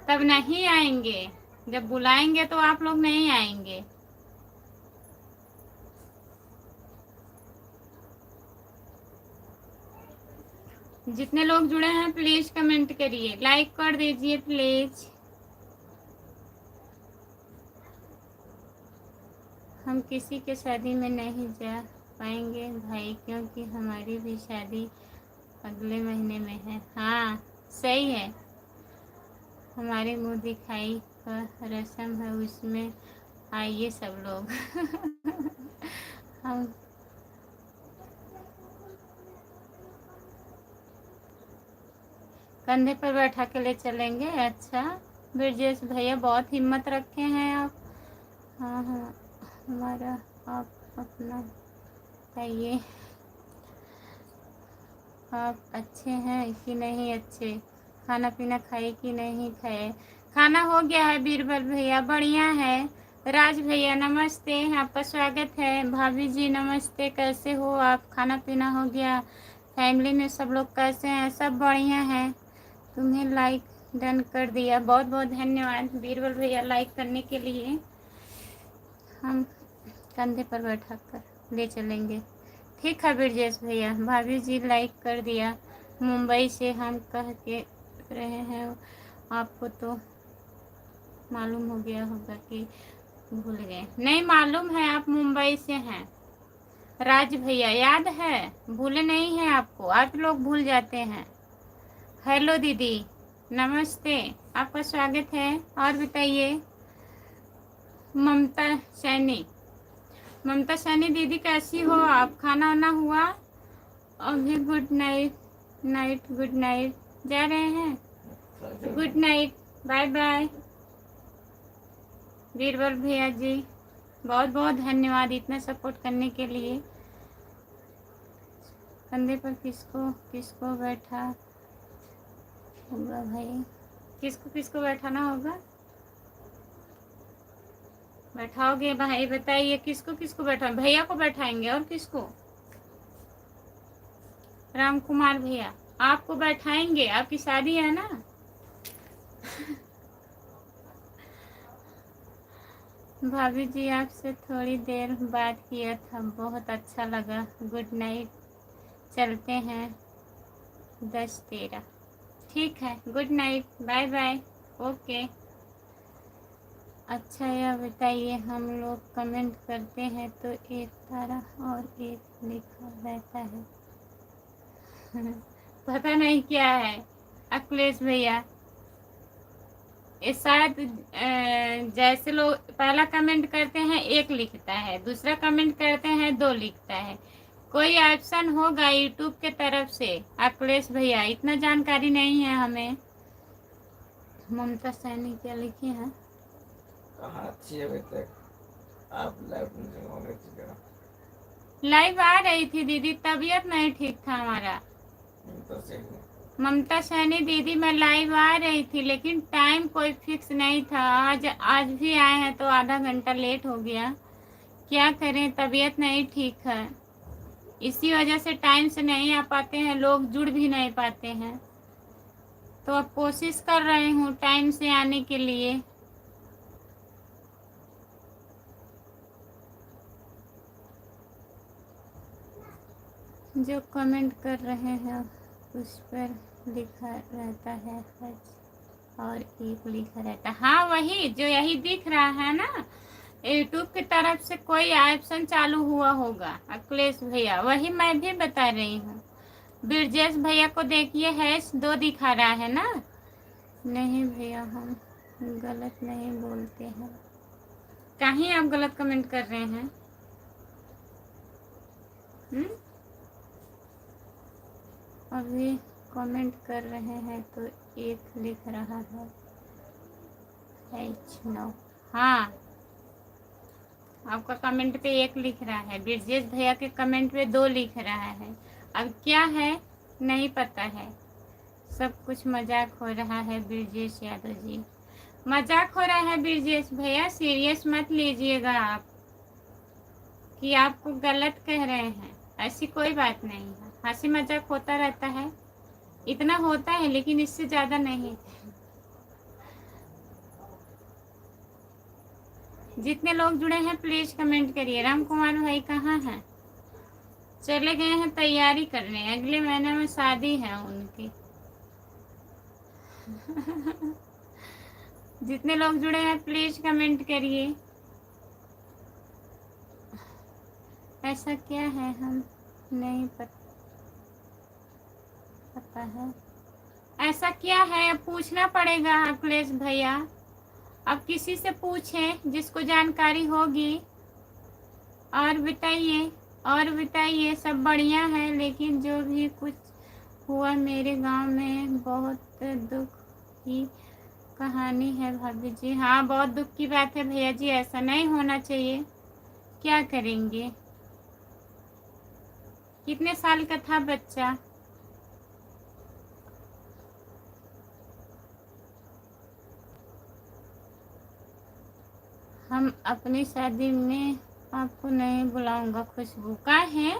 तब नहीं आएंगे, जब बुलाएंगे तो आप लोग नहीं आएंगे। जितने लोग जुड़े हैं प्लीज कमेंट करिए, लाइक कर दीजिए प्लीज। हम किसी के शादी में नहीं जा पाएंगे भाई, क्योंकि हमारी भी शादी अगले महीने में है। हाँ सही है, हमारे मुंह दिखाई का रस्म है, उसमें आइए सब लोग। हम कंधे पर बैठा के ले चलेंगे। अच्छा ब्रजेश भैया बहुत हिम्मत रखे हैं आप। हाँ हाँ, हमारा आप अपना बताइए, आप अच्छे हैं कि नहीं अच्छे, खाना पीना खाए कि नहीं खाए। खाना हो गया है बीरबल भैया, बढ़िया है। राज भैया नमस्ते, आपका स्वागत है। भाभी जी नमस्ते, कैसे हो आप, खाना पीना हो गया, फैमिली में सब लोग कैसे हैं, सब बढ़िया है। तुम्हें लाइक डन कर दिया, बहुत बहुत धन्यवाद बीरबल भैया लाइक करने के लिए। हम कंधे पर बैठा कर ले चलेंगे, ठीक है ब्रजेश भैया। भाभी जी लाइक कर दिया, मुंबई से हम कह के रहे हैं, आपको तो मालूम हो गया होगा कि भूल गए। नहीं मालूम है आप मुंबई से हैं। राज भैया याद है, भूले नहीं हैं आपको, आप लोग भूल जाते हैं। हेलो दीदी नमस्ते, आपका स्वागत है। और बताइए ममता सैनी, ममता सैनी दीदी कैसी हो आप, खाना वाना हुआ अभी? Good night, night good night, जा रहे हैं, good night, bye bye. Birbal भैया जी बहुत बहुत धन्यवाद इतना सपोर्ट करने के लिए। कंधे पर किसको किसको बैठा होगा भाई, किसको किसको बैठाना होगा, बैठाओगे भाई बताइए किसको किसको बैठा, भैया को बैठाएंगे और किसको? राम कुमार भैया आपको बैठाएंगे, आपकी शादी है ना। भाभी जी आपसे थोड़ी देर बात किया था, बहुत अच्छा लगा, गुड नाइट, चलते हैं 10:13, ठीक है, good night, bye bye, okay. अच्छा यह बताइए, हम लोग कमेंट करते हैं तो एक तारा और एक लिखा रहता है। पता नहीं क्या है अखिलेश भैया, ये शायद जैसे लोग पहला कमेंट करते हैं एक लिखता है, दूसरा कमेंट करते हैं दो लिखता है, कोई ऑप्शन होगा यूट्यूब के तरफ से अखिलेश भैया, इतना जानकारी नहीं है हमें। ममता सैनी क्या लिखी है, कहाँ अच्छी है अभी तक, आप लाइव नहीं होने चाहिए। लाइव आ रही थी दीदी, तबीयत नहीं ठीक था हमारा। तो सही ममता सैनी दीदी मैं लाइव आ रही थी, लेकिन टाइम कोई फिक्स नहीं था। आज भी आए हैं तो आधा घंटा लेट हो गया। क्या करें, तबीयत नहीं ठीक है, इसी वजह से टाइम से नहीं आ पाते हैं, लोग जुड़ भी नहीं पाते हैं। तो अब कोशिश कर रही हूँ टाइम से आने के लिए। जो कमेंट कर रहे हैं उस पर लिखा रहता है हज और एक लिखा रहता है। हाँ वही जो यही दिख रहा है ना, यूट्यूब की तरफ से कोई ऑप्शन चालू हुआ होगा अखिलेश भैया, वही मैं भी बता रही हूँ। ब्रजेश भैया को देखिए हैश 2 दिखा रहा है ना। नहीं भैया हम गलत नहीं बोलते हैं। कहीं आप गलत कमेंट कर रहे हैं? अभी कमेंट कर रहे हैं तो एक लिख रहा है H9। हाँ आपका कमेंट पे 1 लिख रहा है, ब्रजेश भैया के कमेंट पे 2 लिख रहा है। अब क्या है नहीं पता है, सब कुछ मजाक हो रहा है ब्रजेश यादव जी, मजाक हो रहा है ब्रजेश भैया, सीरियस मत लीजिएगा आप कि आपको गलत कह रहे हैं, ऐसी कोई बात नहीं है। हंसी मजाक होता रहता है, इतना होता है लेकिन इससे ज़्यादा नहीं। जितने लोग जुड़े हैं प्लीज़ कमेंट करिए। राम कुमार भाई कहाँ हैं? चले गए हैं तैयारी करने, अगले महीने में शादी है उनकी। जितने लोग जुड़े हैं प्लीज़ कमेंट करिए। ऐसा क्या है हम नहीं पता है, ऐसा क्या है पूछना पड़ेगा अखिलेश भैया। अब किसी से पूछें जिसको जानकारी होगी। और बताइए सब बढ़िया है, लेकिन जो भी कुछ हुआ मेरे गांव में बहुत दुख की कहानी है भाभी जी। हाँ बहुत दुख की बात है भैया जी, ऐसा नहीं होना चाहिए, क्या करेंगे। कितने साल का था बच्चा? हम अपनी शादी में आपको नहीं बुलाऊंगा खुशबू। का है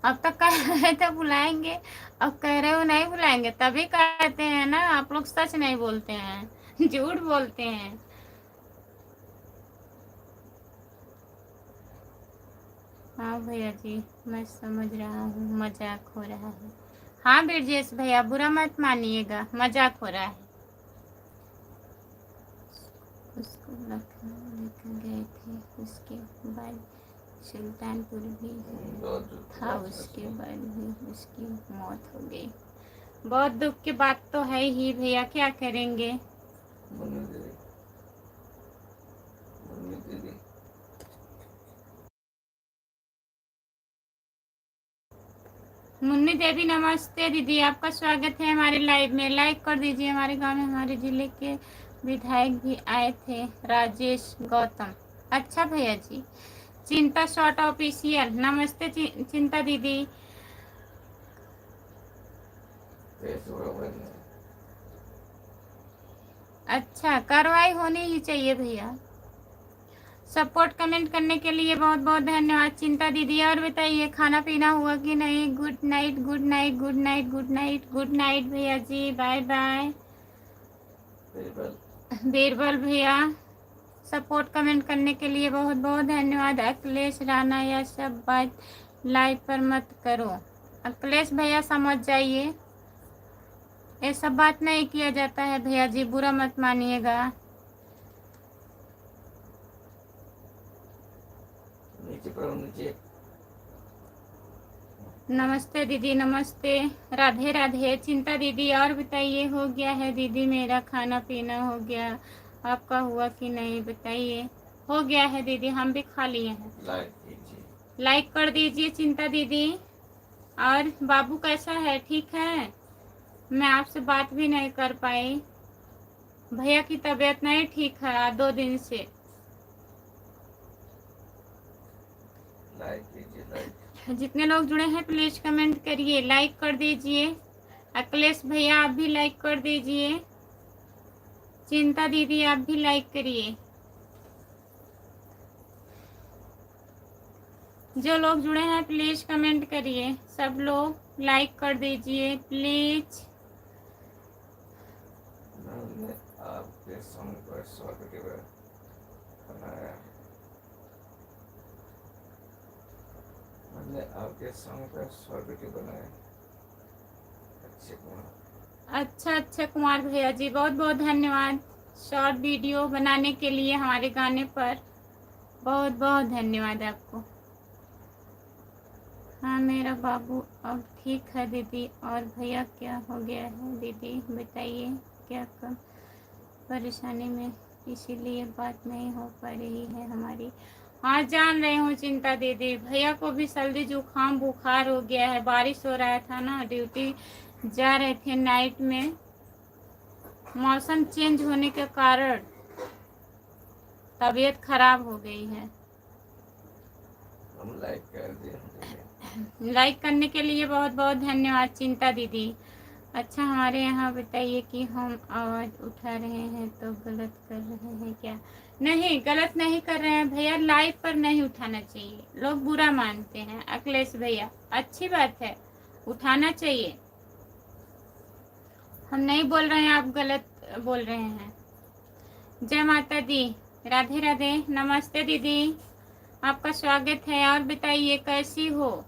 अब तक कह रहे थे बुलाएंगे, अब कह रहे हो नहीं बुलाएंगे, तभी कहते हैं ना आप लोग सच नहीं बोलते हैं झूठ बोलते हैं। हाँ भैया जी मैं समझ रहा हूँ मजाक हो रहा है। हाँ ब्रजेश भैया बुरा मत मानिएगा, मजाक हो रहा है। उसको लखनऊ लेकर गए थे, उसके बाद सुल्तानपुर भी था, उसके बाद भी उसकी मौत हो गई। बहुत दुख की बात तो है ही भैया, क्या करेंगे। मुन्नी देवी नमस्ते दीदी, आपका स्वागत है हमारे लाइव में। लाइक कर दीजिए। हमारे गांव में हमारे जिले के विधायक भी आए थे, राजेश गौतम। अच्छा भैया जी। चिंता शॉर्ट ऑफिशियल नमस्ते चिंता दीदी। अच्छा कार्रवाई होनी ही चाहिए भैया। सपोर्ट कमेंट करने के लिए बहुत बहुत धन्यवाद चिंता दीदी। और बताइए खाना पीना हुआ कि नहीं? Good night good night good night good night good night भैया जी, बाय बाय। बीरबल भैया सपोर्ट कमेंट करने के लिए बहुत बहुत धन्यवाद। अखिलेश राणा यह सब बात लाइव पर मत करो। अखिलेश भैया समझ जाइए, ये सब बात नहीं किया जाता है भैया जी, बुरा मत मानिएगा। नमस्ते दीदी नमस्ते, राधे राधे चिंता दीदी। और बताइए हो गया है दीदी मेरा खाना पीना हो गया, आपका हुआ कि नहीं बताइए। हो गया है दीदी, हम भी खा लिए हैं। लाइक कर दीजिए चिंता दीदी। और बाबू कैसा है, ठीक है? मैं आपसे बात भी नहीं कर पाई। भैया की तबीयत नहीं ठीक है 2 दिन से। लाइक कीजिए, लाइक। जितने लोग जुड़े हैं प्लीज कमेंट करिए, लाइक कर दीजिए। अखिलेश भैया आप भी लाइक कर दीजिए। चिंता दीदी आप भी लाइक करिए। जो लोग जुड़े हैं प्लीज कमेंट करिए, सब लोग लाइक कर दीजिए प्लीज। मैंने आपके सॉन्ग पर शॉर्ट वीडियो बनाया। मैंने आपके सॉन्ग पर शॉर्ट वीडियो बनाया। अच्छे कुमार। अच्छा कुमार भैया जी, बहुत बहुत धन्यवाद शॉर्ट वीडियो बनाने के लिए हमारे गाने पर। बहुत बहुत धन्यवाद आपको। हाँ मेरा बाबू अब ठीक है दीदी। और भैया क्या हो गया है दीदी बताइए, क्या कम परेशानी में, इसीलिए बात नहीं हो पा रही है हमारी। हाँ जान रही हूँ चिंता दीदी, भैया को भी सर्दी जुकाम बुखार हो गया है। बारिश हो रहा था ना, ड्यूटी जा रहे थे नाइट में, मौसम चेंज होने के कारण तबीयत खराब हो गई है। हम लाइक कर दिए। लाइक करने के लिए बहुत बहुत धन्यवाद चिंता दीदी। अच्छा हमारे यहाँ बताइए कि हम आवाज़ उठा रहे हैं तो गलत कर रहे हैं क्या? नहीं गलत नहीं कर रहे हैं भैया, लाइव पर नहीं उठाना चाहिए, लोग बुरा मानते हैं। अखिलेश भैया अच्छी बात है, उठाना चाहिए। हम नहीं बोल रहे हैं आप गलत बोल रहे हैं। जय माता दी, राधे राधे, नमस्ते दीदी, आपका स्वागत है। और बताइए कैसी हो?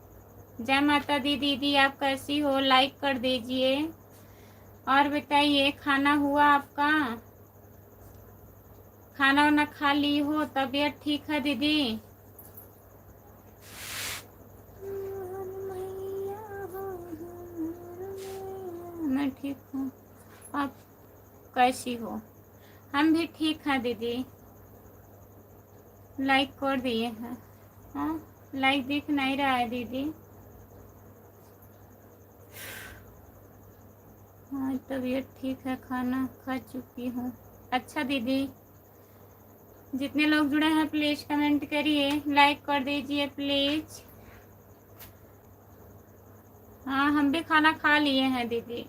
जय माता दी दीदी, आप कैसी हो? लाइक कर दीजिए। और बताइए खाना हुआ आपका? खाना वाना खा ली हो? तबीयत ठीक है दीदी? मैं ठीक हूँ, आप कैसी हो? हम भी ठीक हैं दीदी। लाइक कर दिए हैं। हाँ लाइक दिख नहीं रहा है दीदी। हाँ तबीयत ठीक है, खाना खा चुकी हूँ। अच्छा दीदी, जितने लोग जुड़े हैं प्लीज कमेंट करिए, लाइक कर दीजिए प्लीज। हाँ हम भी खाना खा लिए हैं दीदी।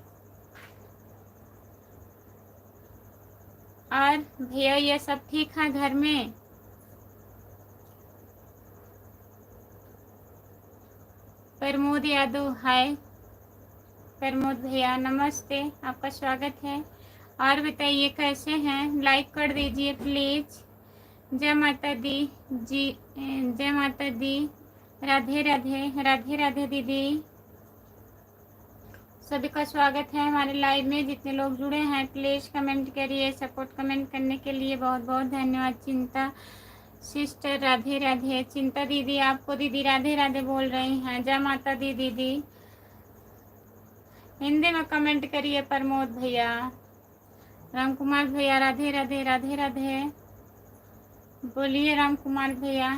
और भैया ये सब ठीक है घर में? प्रमोद यादव हाय। प्रमोद भैया नमस्ते, आपका स्वागत है। और बताइए कैसे हैं? लाइक कर दीजिए प्लीज। जय माता दी जी, जय माता दी, राधे राधे, राधे राधे दीदी। सभी का स्वागत है हमारे लाइव में। जितने लोग जुड़े हैं प्लीज कमेंट करिए। सपोर्ट कमेंट करने के लिए बहुत बहुत धन्यवाद। चिंता सिस्टर राधे राधे। चिंता दीदी आपको दीदी राधे राधे बोल रही हैं। जय माता दी दीदी। हिंदी में कमेंट करिए प्रमोद भैया। राम कुमार भैया राधे राधे, राधे राधे बोलिए राम कुमार भैया।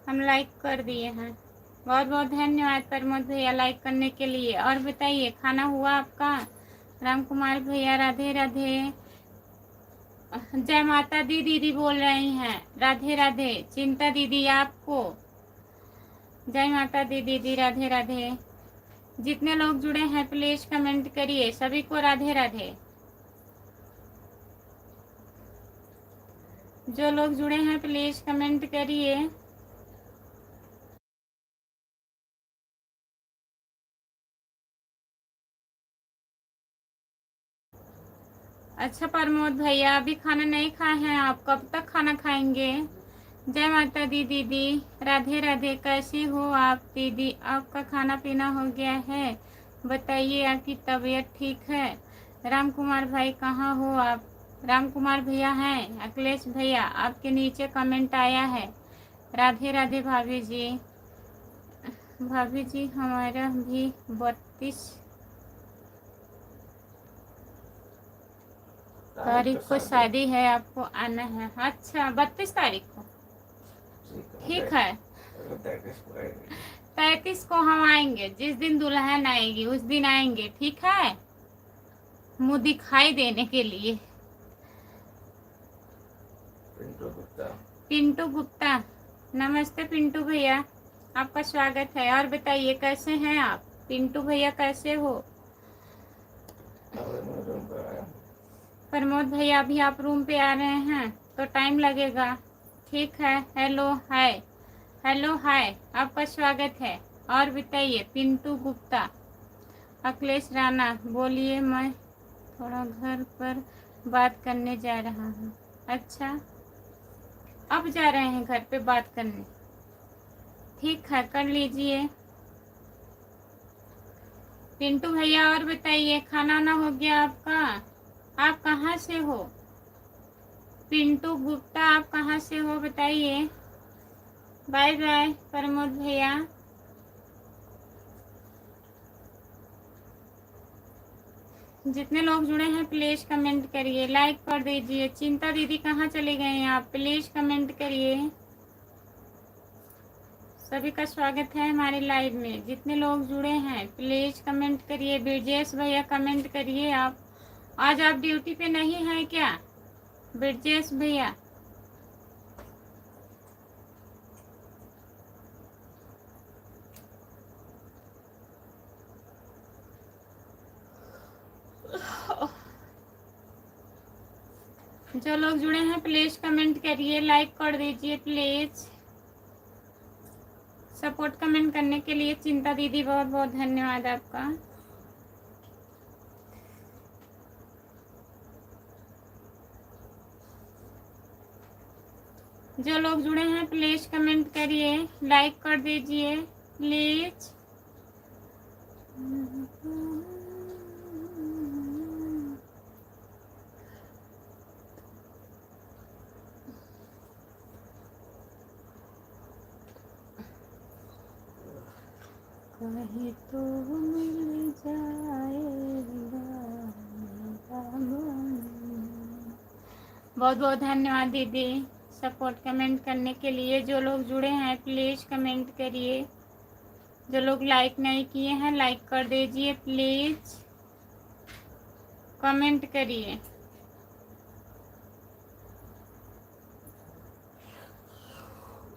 हम लाइक कर दिए हैं, बहुत बहुत धन्यवाद प्रमोद भैया लाइक करने के लिए। और बताइए खाना हुआ आपका? राम कुमार भैया राधे राधे। जय माता दी दीदी बोल रही हैं, राधे राधे। चिंता दीदी आपको जय माता दी दीदी, राधे राधे। जितने लोग जुड़े हैं प्लीज कमेंट करिए, सभी को राधे राधे। जो लोग जुड़े हैं प्लीज कमेंट करिए। अच्छा प्रमोद भैया अभी खाना नहीं खाए हैं आप, कब तक खाना खाएंगे? जय माता दी दीदी, राधे राधे। कैसी हो आप दीदी? आपका खाना पीना हो गया है? बताइए आपकी तबीयत ठीक है? राम कुमार भाई कहाँ हो आप? राम कुमार भैया हैं? अखिलेश भैया आपके नीचे कमेंट आया है। राधे राधे भाभी जी। भाभी जी हमारा भी 32 तारीख को शादी है, आपको आना है। अच्छा 32 तारीख को, ठीक है। 33 को हम आएंगे, जिस दिन दुल्हन आएगी उस दिन आएंगे, ठीक है, मुंह दिखाई देने के लिए। पिंटू गुप्ता। पिंटू गुप्ता, नमस्ते पिंटू भैया, आपका स्वागत है। और बताइए कैसे हैं आप पिंटू भैया, कैसे हो? प्रमोद भैया अभी आप रूम पे आ रहे हैं तो टाइम लगेगा, ठीक है। हेलो हाय, हेलो हाय, आपका स्वागत है। और बताइए पिंटू गुप्ता। अखिलेश राणा, बोलिए मैं थोड़ा घर पर बात करने जा रहा हूँ। अच्छा, अब जा रहे हैं घर पे बात करने, ठीक है, कर लीजिए पिंटू भैया। और बताइए खाना वाना हो गया आपका? आप कहाँ से हो पिंटू गुप्ता, आप कहाँ से हो बताइए। बाय बाय प्रमोद भैया। जितने लोग जुड़े हैं प्लीज कमेंट करिए, लाइक कर दीजिए। चिंता दीदी कहाँ चले गए हैं आप, प्लीज कमेंट करिए। सभी का स्वागत है हमारे लाइव में। जितने लोग जुड़े हैं प्लीज कमेंट करिए। ब्रजेश भैया कमेंट करिए। आप आज आप ड्यूटी पे नहीं हैं क्या ब्रजेश भैया? जो लोग जुड़े हैं प्लीज कमेंट करिए, लाइक कर दीजिए प्लीज। सपोर्ट कमेंट करने के लिए चिंता दीदी बहुत बहुत धन्यवाद आपका। जो लोग जुड़े हैं प्लीज कमेंट करिए, लाइक कर दीजिए प्लीज। कहीं तो मिल जाएगा। बहुत बहुत धन्यवाद दीदी सपोर्ट कमेंट करने के लिए। जो लोग जुड़े हैं प्लीज कमेंट करिए। जो लोग लाइक नहीं किए हैं लाइक कर दीजिए प्लीज, कमेंट करिए।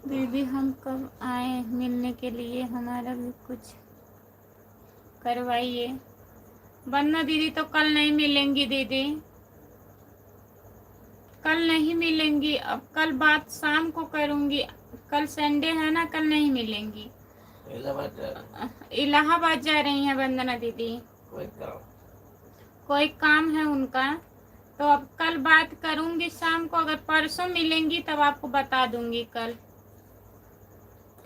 दीदी हम कब आए मिलने के लिए, हमारा भी कुछ करवाइए। वरना दीदी तो कल नहीं मिलेंगी दीदी, कल नहीं मिलेंगी। अब कल बात शाम को करूंगी, कल संडे है ना, कल नहीं मिलेंगी। इलाहाबाद जा रही हैं वंदना दीदी, कोई काम है उनका, तो अब कल बात करूंगी शाम को। अगर परसों मिलेंगी तब आपको बता दूंगी कल,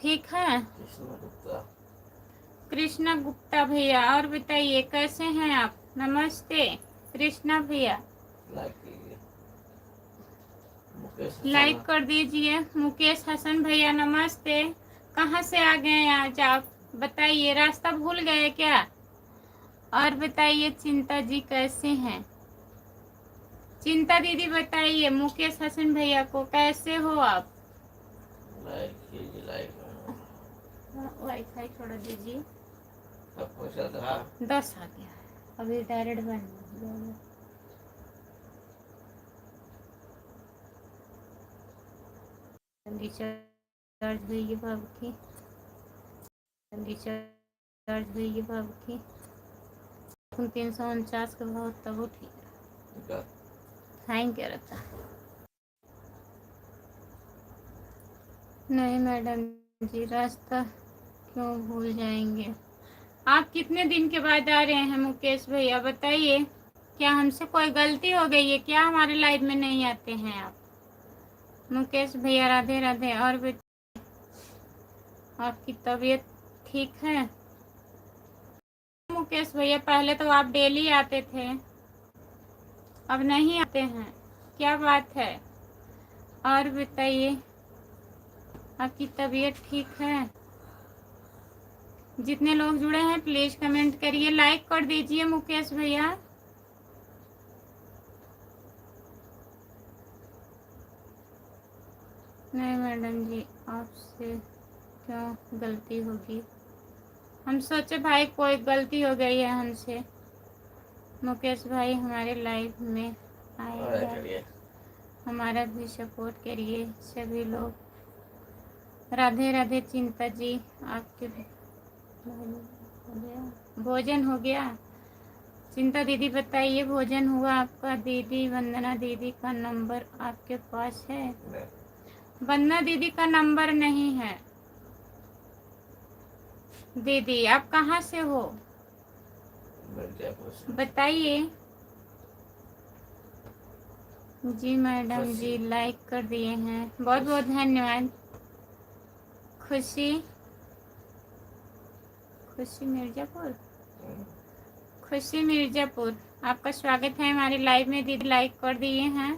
ठीक है। कृष्णा गुप्ता भैया, और बताइए कैसे हैं आप? नमस्ते कृष्णा भैया, लाइक कर दीजिए। मुकेश हसन भैया नमस्ते। कहाँ से आ गए आज आप बताइए, रास्ता भूल गए क्या? और बताइए चिंता जी कैसे हैं? चिंता दीदी बताइए मुकेश हसन भैया को, कैसे हो आप? वाईफाई छोड़ दीजिए। 10 आ गया अभी डायरेक्ट बन जाएगा। चार्ज हुई है बाबू की, चार्ज हुई है बाबू की। 349 का भाव तब ठीक है, फाइन क्या रहता? नहीं मैडम जी, रास्ता क्यों भूल जाएंगे? आप कितने दिन के बाद आ रहे हैं मुकेश भैया बताइए, क्या हमसे कोई गलती हो गई है क्या? हमारे लाइव में नहीं आते हैं आप? मुकेश भैया राधे राधे। और आपकी तबीयत ठीक है? मुकेश भैया पहले तो आप डेली आते थे, अब नहीं आते हैं, क्या बात है? और बताइए आपकी तबीयत ठीक है? जितने लोग जुड़े हैं प्लीज कमेंट करिए, लाइक कर दीजिए मुकेश भैया। नहीं मैडम जी, आपसे क्या गलती होगी? हम सोचे भाई कोई गलती हो गई है हमसे। मुकेश भाई हमारे लाइव में आए और हैं, करिए हमारा भी सपोर्ट करिए सभी लोग। राधे राधे चिंता जी, आपके भोजन हो गया? चिंता दीदी बताइए भोजन हुआ आपका? दीदी वंदना दीदी का नंबर आपके पास है? नहीं, वंदना दीदी का नंबर नहीं है। दीदी आप कहाँ से हो मिर्जापुर से। बताइए। जी मैडम खुशी। जी लाइक कर दिए हैं, बहुत बहुत धन्यवाद। खुशी, खुशी मिर्जापुर, खुशी मिर्जापुर, आपका स्वागत है हमारे लाइव में। दीदी लाइक कर दिए हैं।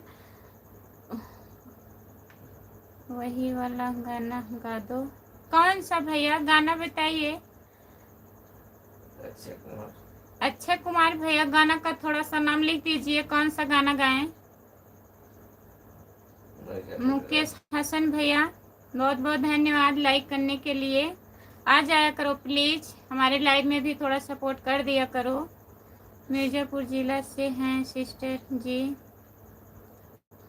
वही वाला गाना गा दो। कौन सा भैया गाना बताइए? अक्षय कुमार। अक्षय कुमार भैया, गाना का थोड़ा सा नाम लिख दीजिए, कौन सा गाना गाएं? मुकेश हसन भैया बहुत बहुत धन्यवाद लाइक करने के लिए। आ जाया करो प्लीज, हमारे लाइव में भी थोड़ा सपोर्ट कर दिया करो। मिर्जापुर जिला से हैं सिस्टर जी।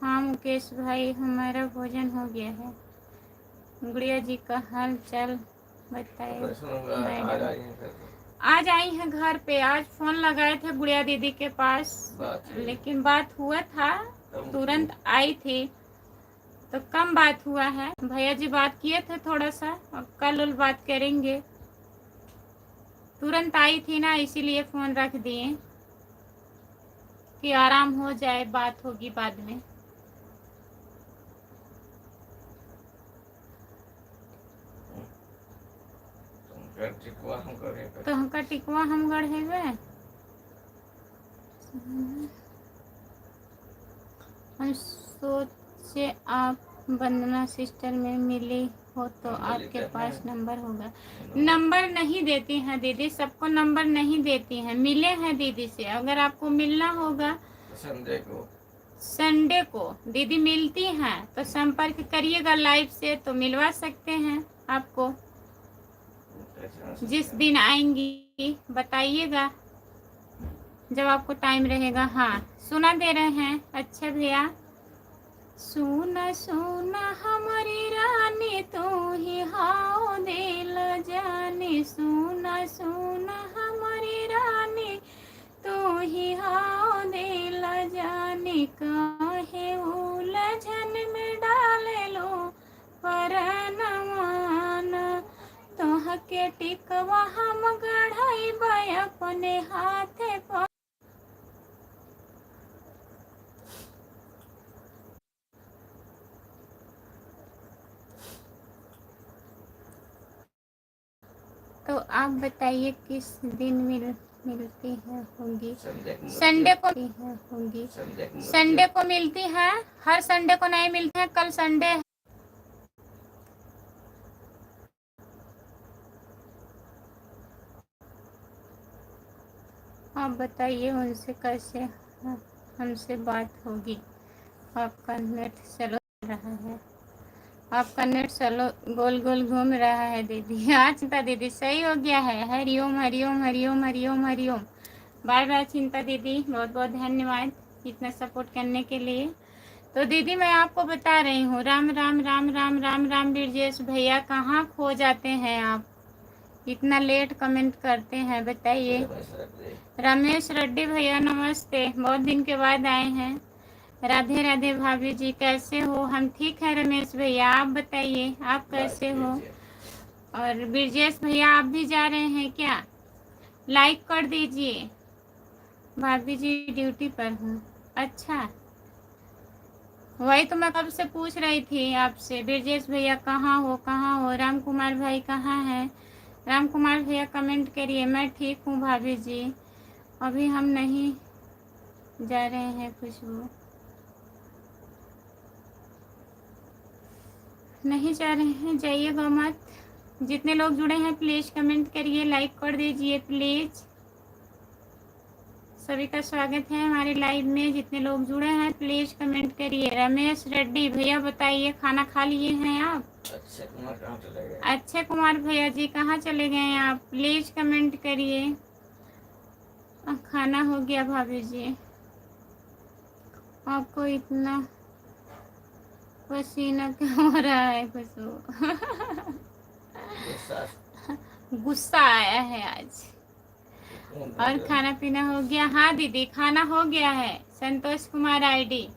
हाँ मुकेश भाई हमारा भोजन हो गया है। गुड़िया जी का हाल चाल बताए मैडम। आज आई हैं घर पे, आज फोन लगाए थे गुड़िया दीदी के पास, लेकिन बात हुआ था, तुरंत आई थी तो कम बात हुआ है। भैया जी बात किए थे थोड़ा सा, अब कल उल बात करेंगे। तुरंत आई थी ना, इसीलिए फोन रख दिए कि आराम हो जाए, बात होगी बाद में। तो हमका टिकवा हम गढ़ेबे। हम सोचे आप वंदना सिस्टर में मिली हो तो आपके पास नंबर होगा। नंबर नहीं देती हैं दीदी, सबको नंबर नहीं देती हैं। मिले हैं दीदी से, अगर आपको मिलना होगा संडे को दीदी मिलती हैं तो संपर्क करिएगा लाइव से, तो मिलवा सकते हैं आपको। जिस दिन आएंगी बताइएगा जब आपको टाइम रहेगा। हाँ सुना दे रहे हैं। अच्छा भैया, सुना सुना हमारी रानी तू ही हाओ दिल जानी, सुना सुना हमारी रानी तू ही हाओ दिल जानी, काहे उलझन में डाले लो परनवान, तोह के टिकवा हम गढ़ाई अपने हाथे पर। तो आप बताइए किस दिन मिलती है होंगी? संडे को होंगी, संडे को मिलती है। हर संडे को नहीं मिलती है, कल संडे है। आप बताइए उनसे कैसे हमसे बात होगी? आपका नेट चलो रहा है, आपका नेट चलो गोल गोल घूम रहा है दीदी। हाँ चिंता दीदी सही हो गया है। हरिओम हरिओम हरिओम हरिओम हरिओम। बाय बाय चिंता दीदी, बहुत बहुत धन्यवाद इतना सपोर्ट करने के लिए। तो दीदी मैं आपको बता रही हूँ, राम राम राम राम राम राम। ब्रजेश भैया कहाँ खो जाते हैं आप, इतना लेट कमेंट करते हैं बताइए। रमेश रेड्डी भैया नमस्ते, बहुत दिन के बाद आए हैं। राधे राधे भाभी जी कैसे हो? हम ठीक है रमेश भैया, आप बताइए आप कैसे हो? और ब्रजेश भैया आप भी जा रहे हैं क्या? लाइक कर दीजिए। भाभी जी ड्यूटी पर हूँ। अच्छा वही तो मैं कब से पूछ रही थी आपसे, ब्रजेश भैया कहाँ हो कहाँ हो? राम कुमार भाई कहाँ हैं? राम कुमार भैया कमेंट करिए। मैं ठीक हूँ भाभी जी, अभी हम नहीं जा रहे हैं। खुशबू नहीं जा रहे हैं, जाइएगा मत। जितने लोग जुड़े हैं प्लीज़ कमेंट करिए, लाइक कर दीजिए प्लीज़। सभी का स्वागत है हमारे लाइव में। जितने लोग जुड़े हैं प्लीज़ कमेंट करिए। रमेश रेड्डी भैया बताइए खाना खा लिए हैं आप? अक्षय कुमार कहाँ चले गए? अक्षय कुमार भैया जी कहाँ चले गए हैं आप? प्लीज कमेंट करिए। खाना हो गया भाभी जी? आपको इतना पसीना क्यों हो रहा है खुशबू? गुस्सा गुस्सा आया है आज। कौन और बोल रहा खाना पीना हो गया? हाँ दीदी खाना हो गया है। संतोष कुमार आईडी,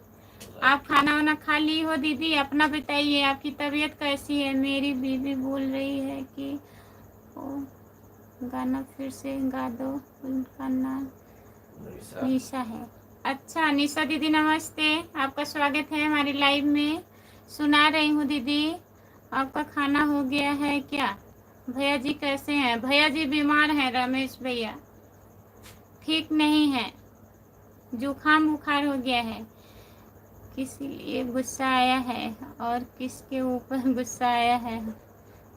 आप खाना वाना खा ली हो दीदी? अपना बताइए, आपकी तबीयत कैसी है? मेरी बीवी बोल रही है कि ओ गाना फिर से गा दो, उनका नाम निशा? निशा है। अच्छा निशा दीदी नमस्ते, आपका स्वागत है हमारी लाइव में। सुना रही हूँ दीदी। आपका खाना हो गया है क्या? भैया जी कैसे हैं? भैया जी बीमार हैं, रमेश भैया ठीक नहीं है, जुकाम बुखार हो गया है। किस लिए गुस्सा आया है और किसके ऊपर गुस्सा आया है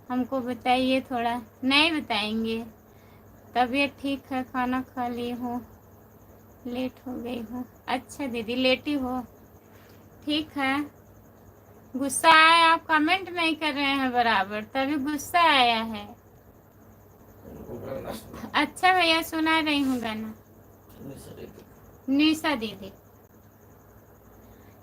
हमको बताइए थोड़ा। नहीं बताएंगे? तबीयत ठीक है, खाना खा ली हूँ, लेट हो गई हूँ। अच्छा दीदी लेटी हो, ठीक है। गुस्सा आया, आप कमेंट नहीं कर रहे हैं बराबर, तभी गुस्सा आया है। उनको गाना सुना। अच्छा भैया सुना रही हूँ गाना। निशा दीदी। निशा दीदी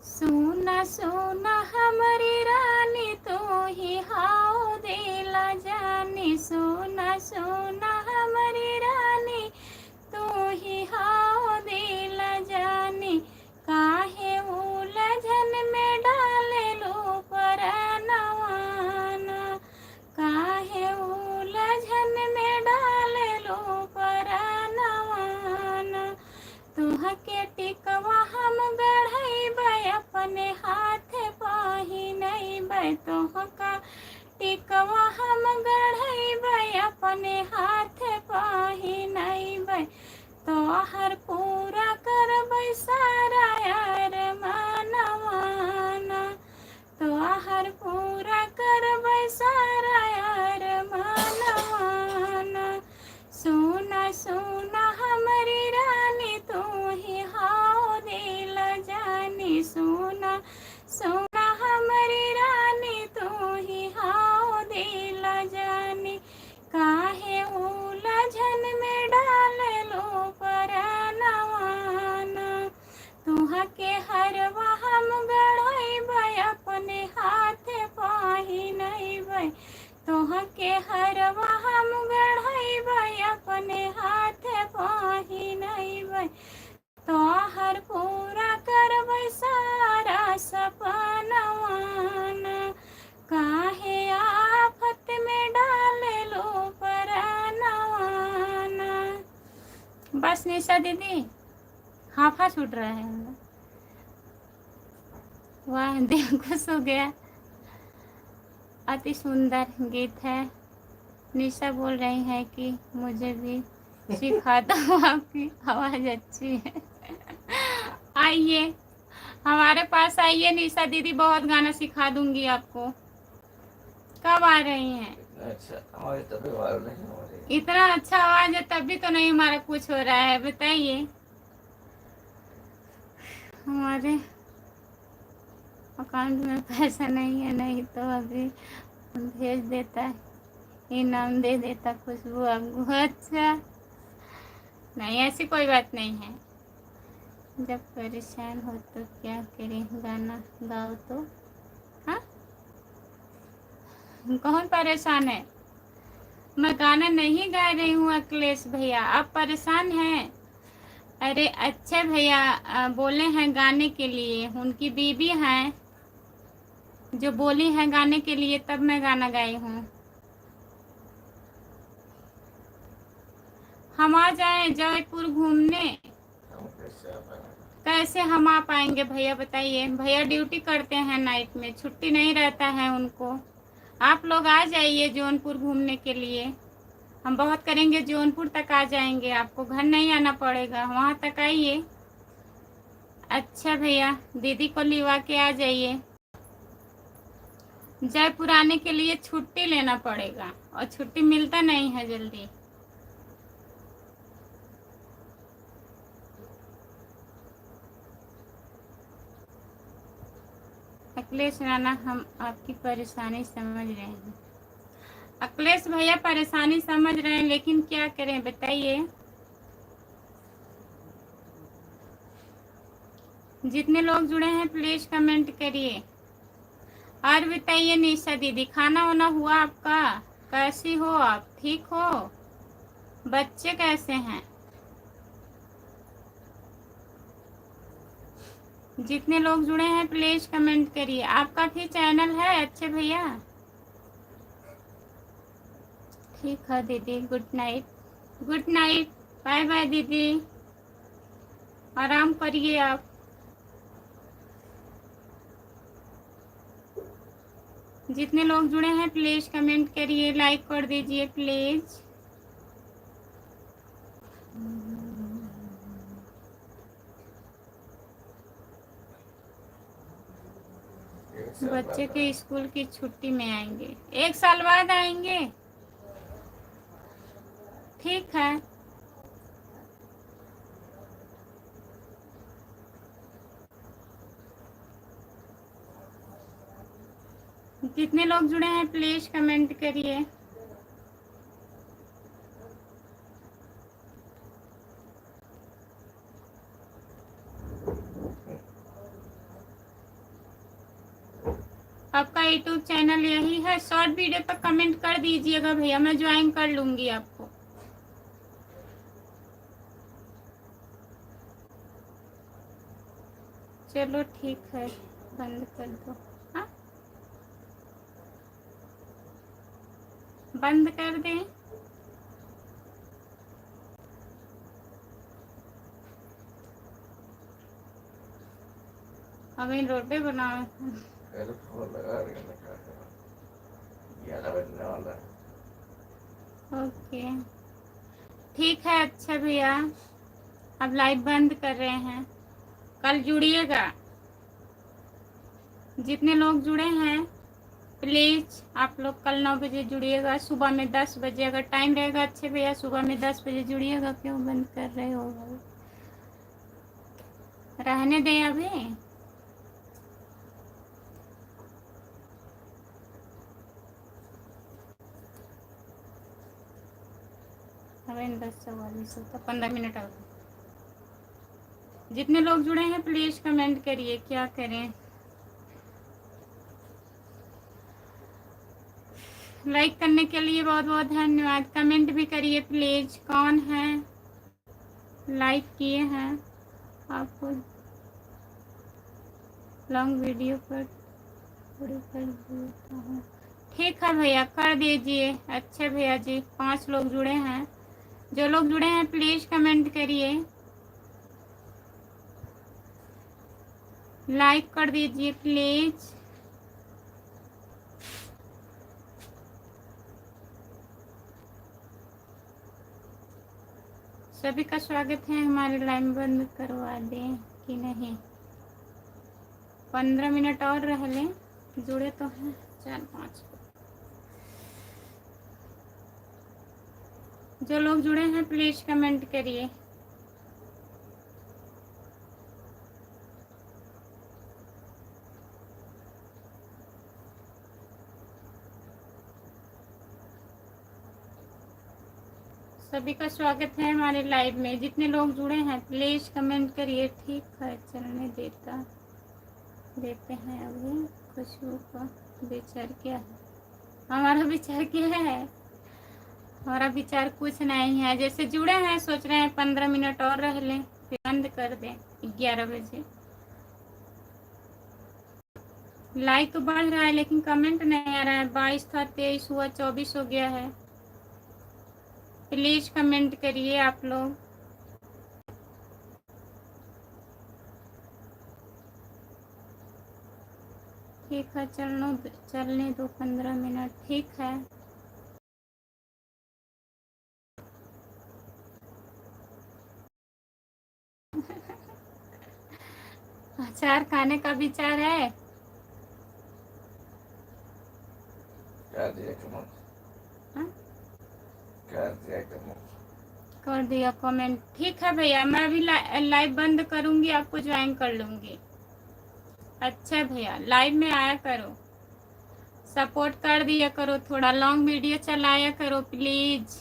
सोना सोना हमारी रानी तू ही हाओ दिला जानी, सोना सोना हमारी रानी तू ही हाओ दिला जानी, काहे उलझन में डाले लो परनवाना, काहे उलझन में डाले लो परनवाना, तुहके टिकवा हम गढ़ैबै अपने हाथ पहिनैबै, तुहका टिकवा हम गढ़ैबै अपने हाथ पहिनैबै, तोहर पूरा करबै सारा यार मनवाना, तोहर पूरा करबै सारा यार मनवाना, सोना सोना हमारी रानी तू ही हाओ दिल जानी, सोना सोना हमारी रानी तू ही हाओ दिल जानी, काहे उलझन में डाल लो परनवाना, तुहके हरवा हम गढ़ैबै अपने हाथ पहिनैबै, तुहके हरवा हम गढ़ैबै अपने हाथ पहिनैबै, तोहर पूरा करबै सारा सपनवाना, काहे आफत में डाल लो परनवाना। बस निशा दीदी हाफा छूट रहा है। वाह दिल खुश हो गया, अति सुंदर गीत है। निशा बोल रही है कि मुझे भी सिखा दो, आपकी आवाज अच्छी है। आइए हमारे पास आइए निशा दीदी, बहुत गाना सिखा दूंगी आपको। कब आ रही हैं? अच्छा हमारी तबीयत वायरल नहीं हो रही। इतना अच्छा आवाज है तब भी तो नहीं हमारा कुछ हो रहा है, बताइए। हमारे अकाउंट में पैसा नहीं है, नहीं तो अभी भेज देता है, इनाम दे देता खुशबू आपको। अच्छा नहीं ऐसी कोई बात नहीं है। जब परेशान हो तो क्या करें, गाना गाओ तो। हाँ कौन परेशान है? मैं गाना नहीं गा रही हूँ अखिलेश भैया, आप परेशान हैं? अरे अच्छे भैया बोले हैं गाने के लिए, उनकी बीबी हैं जो बोली है गाने के लिए, तब मैं गाना गाई हूँ। हम आ जाएं जयपुर घूमने? हम कैसे आ पाएंगे? कैसे हम आ पाएंगे भैया बताइए? भैया ड्यूटी करते हैं नाइट में, छुट्टी नहीं रहता है उनको। आप लोग आ जाइए जौनपुर घूमने के लिए, हम बहुत करेंगे, जौनपुर तक आ जाएंगे, आपको घर नहीं आना पड़ेगा, वहाँ तक आइए। अच्छा भैया दीदी को लिवा के आ जाइए। जयपुर आने के लिए छुट्टी लेना पड़ेगा और छुट्टी मिलता नहीं है जल्दी। अखिलेश राणा, हम आपकी परेशानी समझ रहे हैं। अखिलेश भैया परेशानी समझ रहे हैं, लेकिन क्या करें बताइए। जितने लोग जुड़े हैं प्लीज कमेंट करिए। और बताइए निशा दीदी, खाना वाना हुआ आपका? कैसी हो आप, ठीक हो? बच्चे कैसे हैं? जितने लोग जुड़े हैं प्लीज कमेंट करिए। आपका भी चैनल है अच्छे भैया? ठीक है दीदी, good night. Good night, bye bye दीदी, आराम करिए आप। जितने लोग जुड़े हैं प्लीज कमेंट करिए, लाइक कर दीजिए प्लीज। बच्चे के स्कूल की छुट्टी में आएंगे, 1 साल बाद आएंगे। ठीक है। कितने लोग जुड़े हैं प्लीज कमेंट करिए। आपका यूट्यूब चैनल यही है? शॉर्ट वीडियो पर कमेंट कर दीजिएगा भैया, मैं ज्वाइन कर लूंगी आपको। चलो ठीक है, बंद कर दो। हाँ, बंद कर दें। अभी रोटे बनाओ। ओके ठीक है, अच्छा भैया अब लाइव बंद कर रहे हैं। कल जुड़िएगा। जितने लोग जुड़े हैं प्लीज आप लोग कल 9 बजे जुड़िएगा। सुबह में 10 बजे अगर टाइम रहेगा अच्छे भैया, सुबह में 10 बजे जुड़िएगा। क्यों बंद कर रहे हो भाई? रहने दें अभी। अभी 10:44 होता, 15 मिनट और। जितने लोग जुड़े हैं प्लीज कमेंट करिए, क्या करें। लाइक करने के लिए बहुत बहुत धन्यवाद। कमेंट भी करिए प्लीज। कौन है लाइक किए हैं? आपको लॉन्ग वीडियो पर पूरी कर देता हूँ। ठीक है भैया, कर दीजिए। अच्छे भैया जी, 5 लोग जुड़े हैं। जो लोग जुड़े हैं प्लीज कमेंट करिए, लाइक कर दीजिए प्लीज। सभी का स्वागत है। हमारे लाइन बंद करवा दें कि नहीं? 15 मिनट और रह लें। जुड़े तो हैं 4-5। जो लोग जुड़े हैं प्लीज कमेंट करिए। सभी का स्वागत है हमारे लाइव में। जितने लोग जुड़े हैं प्लीज कमेंट करिए। ठीक है, चलने देते हैं। अभी खुशबू का विचार क्या है? हमारा विचार क्या है? हमारा विचार कुछ नहीं है। जैसे जुड़े हैं सोच रहे हैं 15 मिनट और रह लें, फिर बंद कर दें 11 बजे। लाइक तो बढ़ रहा है लेकिन कमेंट नहीं आ रहा है। 22 था, 23 हुआ, 24 हो गया है। प्लीज कमेंट करिए आप लोग। ठीक है, चलने दो 15 मिनट। ठीक है। अचार खाने का विचार है? हाँ? कर दिया कमेंट। ठीक है भैया, मैं अभी लाइव बंद करूंगी, आपको ज्वाइन कर लूंगी। अच्छा भैया, लाइव में आया करो, सपोर्ट कर दिया करो, थोड़ा लॉन्ग वीडियो चलाया करो प्लीज।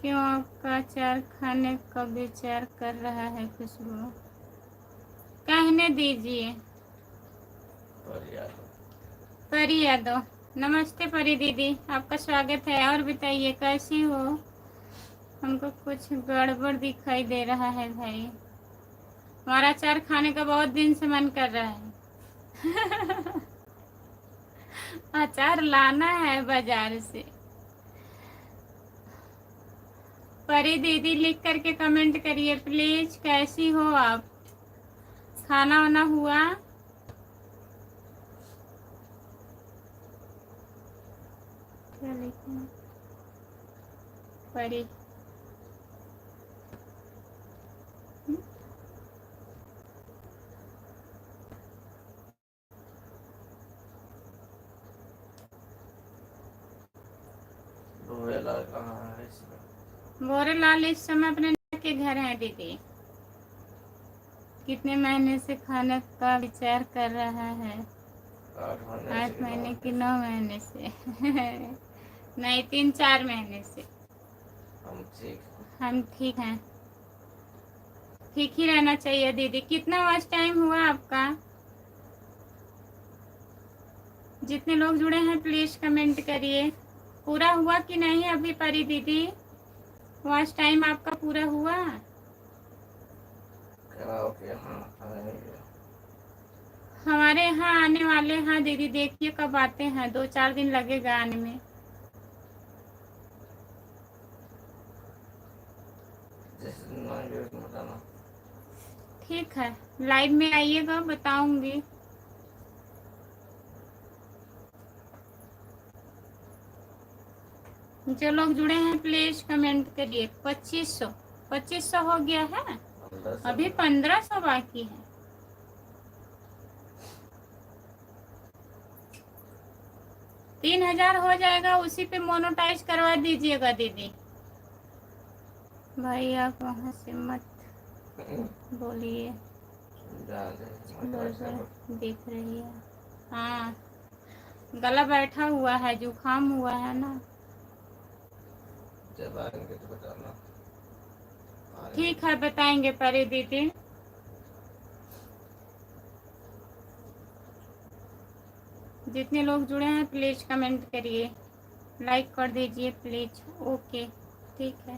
क्यों आपका अचार खाने का विचार कर रहा है खुशबू? कहने दीजिए। परी यादव, नमस्ते परी दीदी, आपका स्वागत है। और बताइए कैसी हो? हमको कुछ गड़बड़ दिखाई दे रहा है भाई, हमारा अचार खाने का बहुत दिन से मन कर रहा है। अचार लाना है बाजार से। परी दीदी लिख करके कमेंट करिए प्लीज, कैसी हो आप? खाना वाना हुआ? क्या लिखना परी? भोरेलाल कहाँ है इसमें? बोरेलाल इस समय अपने के घर है दीदी। कितने महीने से खाने का विचार कर रहा है? 8 महीने की 9 महीने से? नहीं, 3-4 महीने से। हम ठीक हैं। ठीक ही रहना चाहिए दीदी। कितना वॉच टाइम हुआ आपका? जितने लोग जुड़े हैं प्लीज कमेंट करिए, पूरा हुआ कि नहीं अभी परी दीदी? वॉच टाइम आपका पूरा हुआ? हमारे यहाँ आने वाले हैं दीदी, देखिए कब आते हैं, 2-4 दिन लगेगा आने में। ठीक है, लाइव में आइएगा, बताऊंगी। जो लोग जुड़े हैं प्लीज कमेंट करिए। 2500 हो गया है, अभी 1500 बाकी है। तीन 3000 हो जाएगा, उसी पे मोनोटाइज करवा दीजिएगा दीदी। भाई आप वहाँ से मत बोलिए, दिख रही है। हाँ, गला बैठा हुआ है, जुकाम हुआ है ना। जब आएंगे तो बताना। ठीक है, बताएंगे परी दीदी। जितने लोग जुड़े हैं प्लीज कमेंट करिए, लाइक कर दीजिए प्लीज। ओके, ठीक है।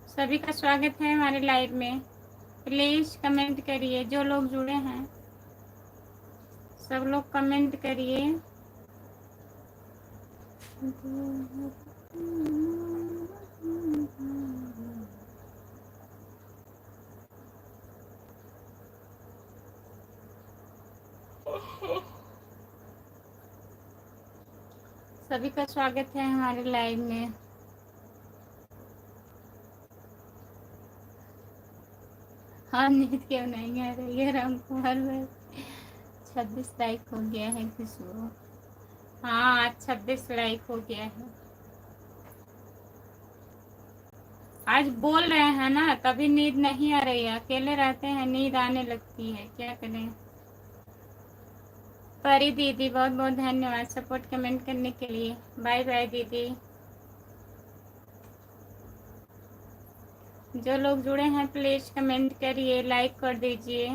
सभी का स्वागत है हमारे लाइव में। प्लीज कमेंट करिए, जो लोग जुड़े हैं सब लोग कमेंट करिए। सभी का स्वागत है हमारे लाइव में। हाँ, नींद क्यों नहीं आ रही है राम कुमार भाई? 26 लाइक हो गया है खुशबू। हाँ, आज 26 लाइक हो गया है। आज बोल रहे हैं ना, तभी नींद नहीं आ रही है। अकेले रहते हैं नींद आने लगती है, क्या करें। परी दीदी बहुत बहुत धन्यवाद सपोर्ट कमेंट करने के लिए। बाय बाय दीदी। जो लोग जुड़े हैं प्लीज कमेंट करिए, लाइक कर दीजिए।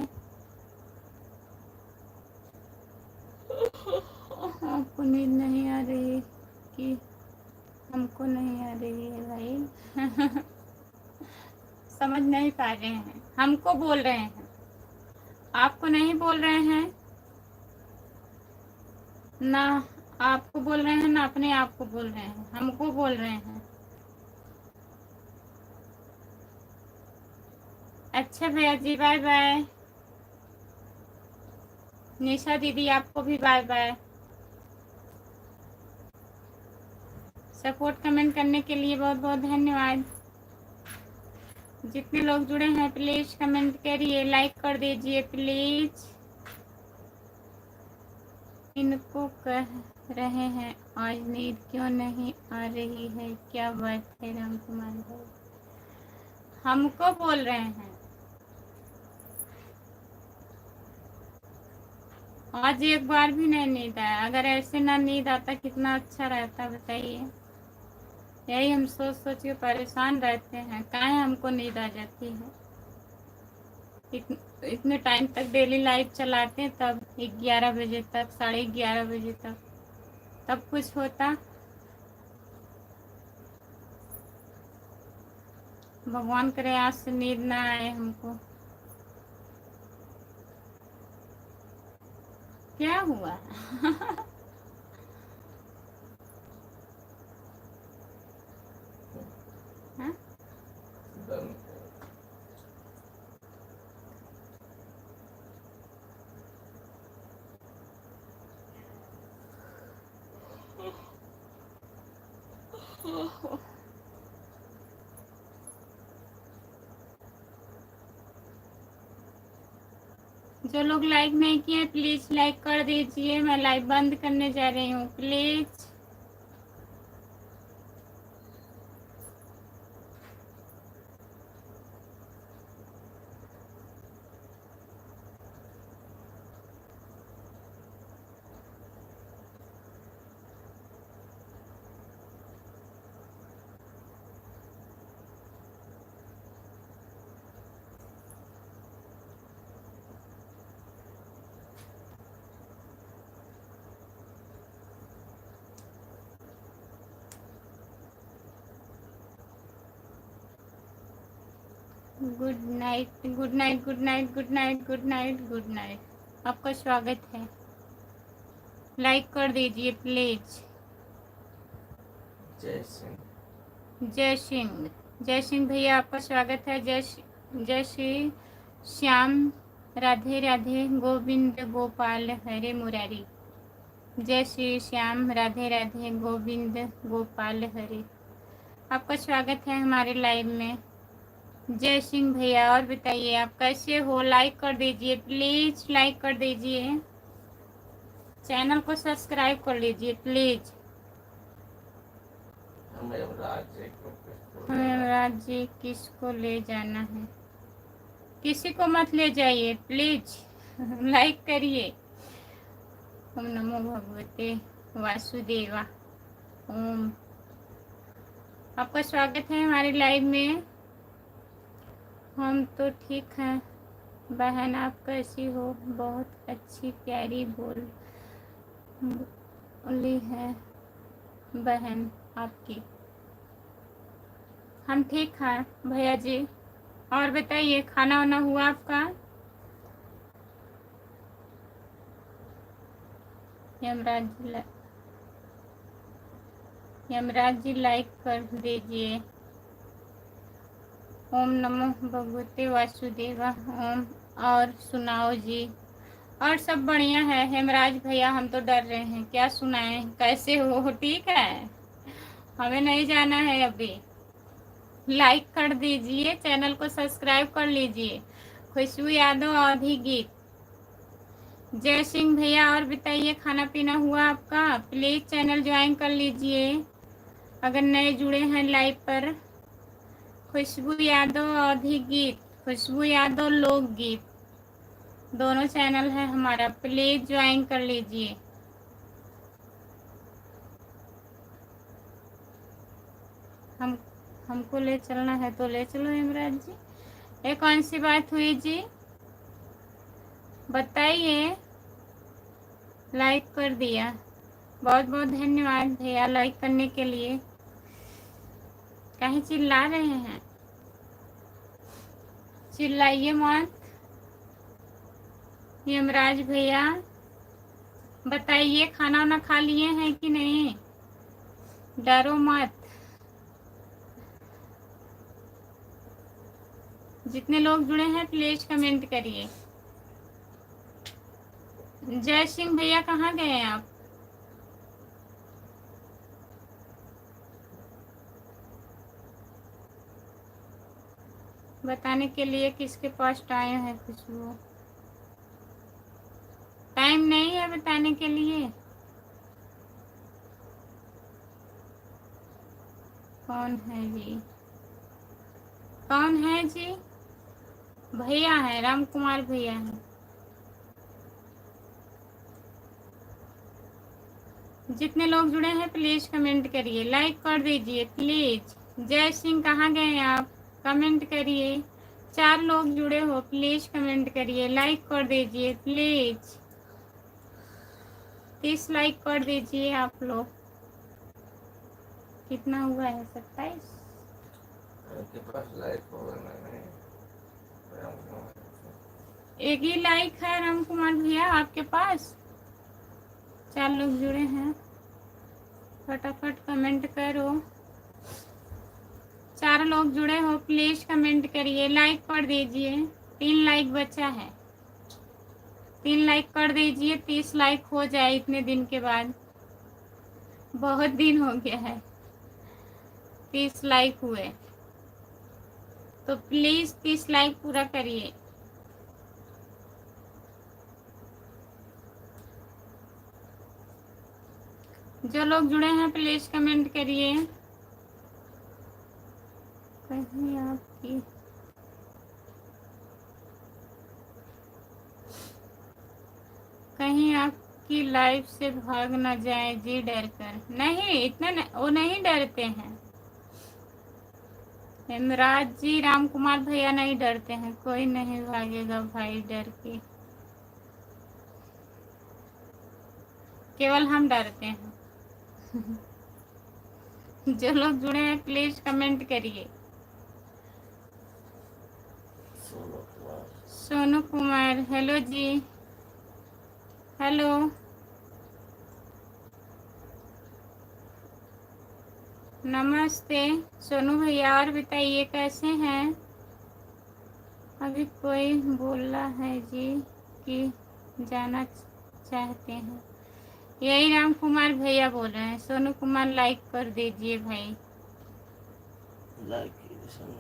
आपको नींद नहीं आ रही कि हमको नहीं आ रही है भाई? समझ नहीं पा रहे हैं। हमको बोल रहे हैं, आपको नहीं बोल रहे हैं ना। आपको बोल रहे हैं ना, अपने आप को बोल रहे हैं, हमको बोल रहे हैं। अच्छा भैया जी, बाय बाय। निशा दीदी आपको भी बाय बाय। सपोर्ट कमेंट करने के लिए बहुत बहुत धन्यवाद। जितने लोग जुड़े हैं प्लीज कमेंट करिए, लाइक कर दीजिए प्लीज। इनको कह रहे हैं आज नींद क्यों नहीं आ रही है, क्या बात है राम कुमार भाई? हमको बोल रहे हैं। आज एक बार भी नहीं नींद आया। अगर ऐसे ना नींद आता कितना अच्छा रहता बताइए। यही हम सोच सोच के परेशान रहते हैं, काहे हमको नींद आ जाती है। इतने टाइम तक डेली लाइफ चलाते हैं, तब 11 बजे तक, 11:30 बजे तक, तब कुछ होता। भगवान करे आज से नींद ना आए हमको। क्या हुआ? हाँ? जो लोग लाइक नहीं किए प्लीज लाइक कर दीजिए। मैं लाइव बंद करने जा रही हूँ, please. Good night, good night, good night, good night, good night, good night. आपका स्वागत है। लाइक कर दीजिए प्लीज। जय सिंह। जय सिंह। जय सिंह भैया, आपका स्वागत है। जय श्री श्याम, राधे राधे, गोविंद गोपाल हरे मुरारी। जय श्री श्याम, राधे राधे, गोविंद गोपाल हरे। आपका स्वागत है हमारे लाइव में। जय सिंह भैया, और बताइए आप कैसे हो? लाइक कर दीजिए प्लीज, लाइक कर दीजिए। चैनल को सब्सक्राइब कर लीजिए प्लीज। हमें राज्य किसको ले जाना है? किसी को मत ले जाइए प्लीज। लाइक करिए। ओम नमो भगवते वासुदेवा। ओम। आपका स्वागत है हमारे लाइव में। हम तो ठीक हैं बहन, आप कैसी हो? बहुत अच्छी प्यारी बोली है बहन आपकी। हम ठीक हैं भैया जी। और बताइए, खाना वाना हुआ आपका? यमराज जी लाइक कर दीजिए। ओम नमो भगवते वासुदेवा। ओम। और सुनाओ जी। और सब बढ़िया है हेमराज भैया। हम तो डर रहे हैं, क्या सुनाएं? कैसे हो? ठीक है? हमें नहीं जाना है अभी। लाइक कर दीजिए, चैनल को सब्सक्राइब कर लीजिए। खुशबू यादव अवधि गीत। जय सिंह भैया, और बताइए खाना पीना हुआ आपका? प्लीज चैनल ज्वाइन कर लीजिए अगर नए जुड़े हैं लाइव पर। खुशबू यादव अवधि गीत, खुशबू यादव लोकगीत, दोनों चैनल है हमारा। प्लीज ज्वाइन कर लीजिए। हमको ले चलना है तो ले चलो हेमराज जी। ये कौन सी बात हुई जी? बताइए। लाइक कर दिया, बहुत बहुत धन्यवाद भैया लाइक करने के लिए। कहीं चिल्ला रहे हैं? चिल्लाइए मत। यमराज भैया बताइए, खाना वाना खा लिए हैं कि नहीं? डरो मत। जितने लोग जुड़े हैं प्लीज कमेंट करिए। जय सिंह भैया कहाँ गए हैं आप? बताने के लिए किसके पास टाइम है? खुशबू, टाइम नहीं है बताने के लिए। कौन है जी? कौन है जी? भैया है, राम कुमार भैया है। जितने लोग जुड़े हैं प्लीज कमेंट करिए, लाइक कर दीजिए प्लीज। जय सिंह कहाँ गए आप? कमेंट करिए। 4 लोग जुड़े हो, प्लीज कमेंट करिए, लाइक कर दीजिए प्लीज। 30 लाइक कर दीजिए आप लोग। कितना हुआ है? 27। के पास लाइक होगा नहीं। एक ही लाइक है राम कुमार भैया आपके पास। 4 लोग जुड़े हैं, फटाफट कमेंट करो। 4 लोग जुड़े हो, प्लीज कमेंट करिए, लाइक कर दीजिए। 3 लाइक बचा है, 3 लाइक कर दीजिए। 30 लाइक हो जाए इतने दिन के बाद, बहुत दिन हो गया है 30 लाइक हुए, तो प्लीज 30 लाइक पूरा करिए। जो लोग जुड़े हैं प्लीज कमेंट करिए। कहीं आपकी कहीं आपकी लाइफ से भाग ना जाए जी डर कर। नहीं, इतना वो नहीं डरते हैं हेमराज जी। राम कुमार भैया नहीं डरते हैं, कोई नहीं भागेगा भाई डर के, केवल हम डरते हैं। जो लोग जुड़े हैं प्लीज कमेंट करिए। सोनू कुमार, हेलो जी, हेलो। नमस्ते सोनू भैया, और बताइए कैसे हैं? अभी कोई बोला है जी कि जाना चाहते हैं। यही राम कुमार भैया बोल रहे हैं। सोनू कुमार लाइक कर दीजिए भाई, लाइक कीजिए सोनू।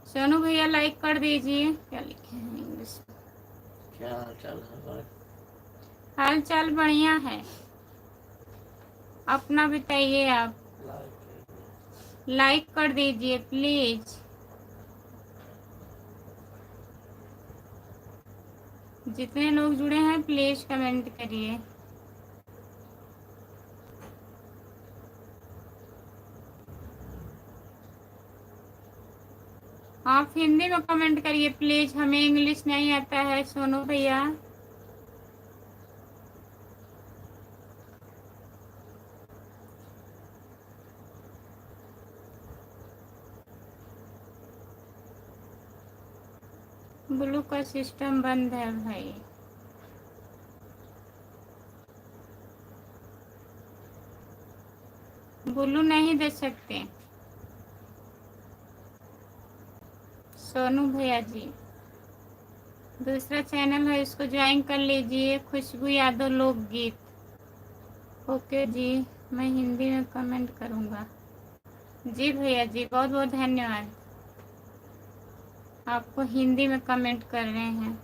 सोनू भैया लाइक कर दीजिए। क्या लिखे हैं इंग्लिश में? क्या हाल चाल है भाई? हाल चाल बढ़िया है, अपना बताइए आप। लाइक कर दीजिए प्लीज। जितने लोग जुड़े हैं प्लीज कमेंट करिए। आप हिंदी में कमेंट करिए प्लीज, हमें इंग्लिश नहीं आता है सोनू भैया। ब्लू का सिस्टम बंद है भाई। ब्लू नहीं दे सकते सोनू भैया जी। दूसरा चैनल है, इसको ज्वाइन कर लीजिए, खुशबू यादव लोकगीत। ओके जी, मैं हिंदी में कमेंट करूँगा। जी भैया जी, बहुत बहुत धन्यवाद, आपको हिंदी में कमेंट कर रहे हैं।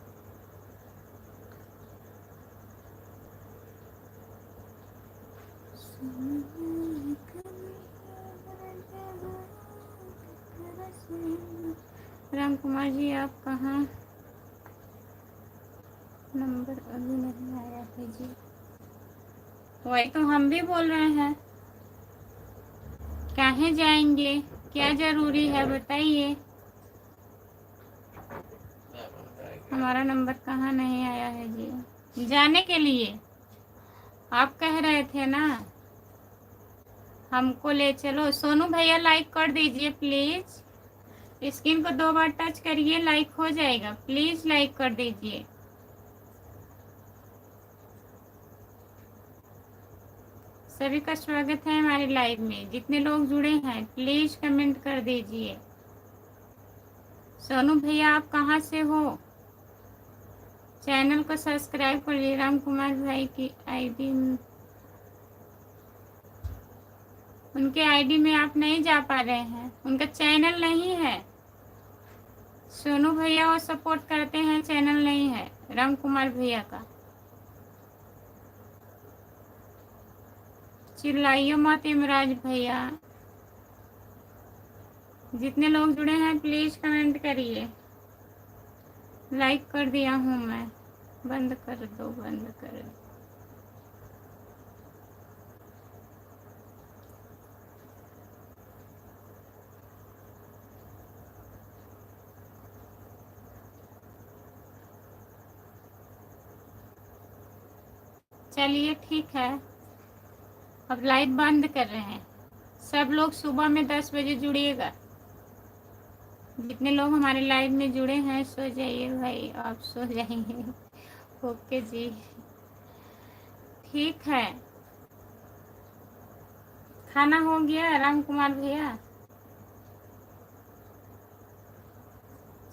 राम कुमार जी आप कहाँ? नंबर अभी नहीं आया है जी। वही तो हम भी बोल रहे हैं, काहे जाएंगे, क्या जरूरी है बताइए। हमारा नंबर कहाँ नहीं आया है जी? जाने के लिए आप कह रहे थे ना, हमको ले चलो। सोनू भैया लाइक कर दीजिए प्लीज, स्क्रीन को 2 बार टच करिए, लाइक हो जाएगा। प्लीज लाइक कर दीजिए। सभी का स्वागत है हमारे लाइव में। जितने लोग जुड़े हैं प्लीज कमेंट कर दीजिए। सोनू भैया आप कहाँ से हो? चैनल को सब्सक्राइब कर लीजिए। राम कुमार भाई की आईडी, उनके आईडी में आप नहीं जा पा रहे हैं, उनका चैनल नहीं है। सोनू भैया वो सपोर्ट करते हैं, चैनल नहीं है राम कुमार भैया का। चिल्लाइए मत इमराज भैया। जितने लोग जुड़े हैं प्लीज़ कमेंट करिए। लाइक कर दिया हूँ मैं। बंद कर दो, बंद कर दो। चलिए ठीक है, अब लाइव बंद कर रहे हैं। सब लोग सुबह में 10 बजे जुड़िएगा। जितने लोग हमारे लाइव में जुड़े हैं सो जाइए भाई, आप सो जाइए। ओके जी, ठीक है। खाना हो गया राम कुमार भैया?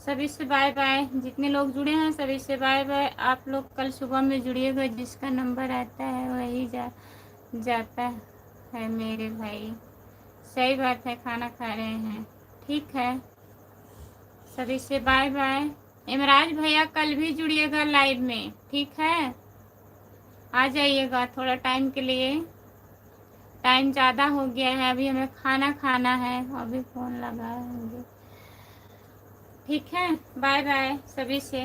सभी से बाय बाय। जितने लोग जुड़े हैं सभी से बाय बाय। आप लोग कल सुबह में जुड़िएगा, जिसका नंबर आता है वही जाता है मेरे भाई। सही बात है, खाना खा रहे हैं। ठीक है, सभी से बाय बाय। इमराज भैया कल भी जुड़िएगा लाइव में, ठीक है? आ जाइएगा थोड़ा टाइम के लिए। टाइम ज़्यादा हो गया है, अभी हमें खाना खाना है। अभी फ़ोन लगा है मुझे। ठीक है, बाय बाय सभी से।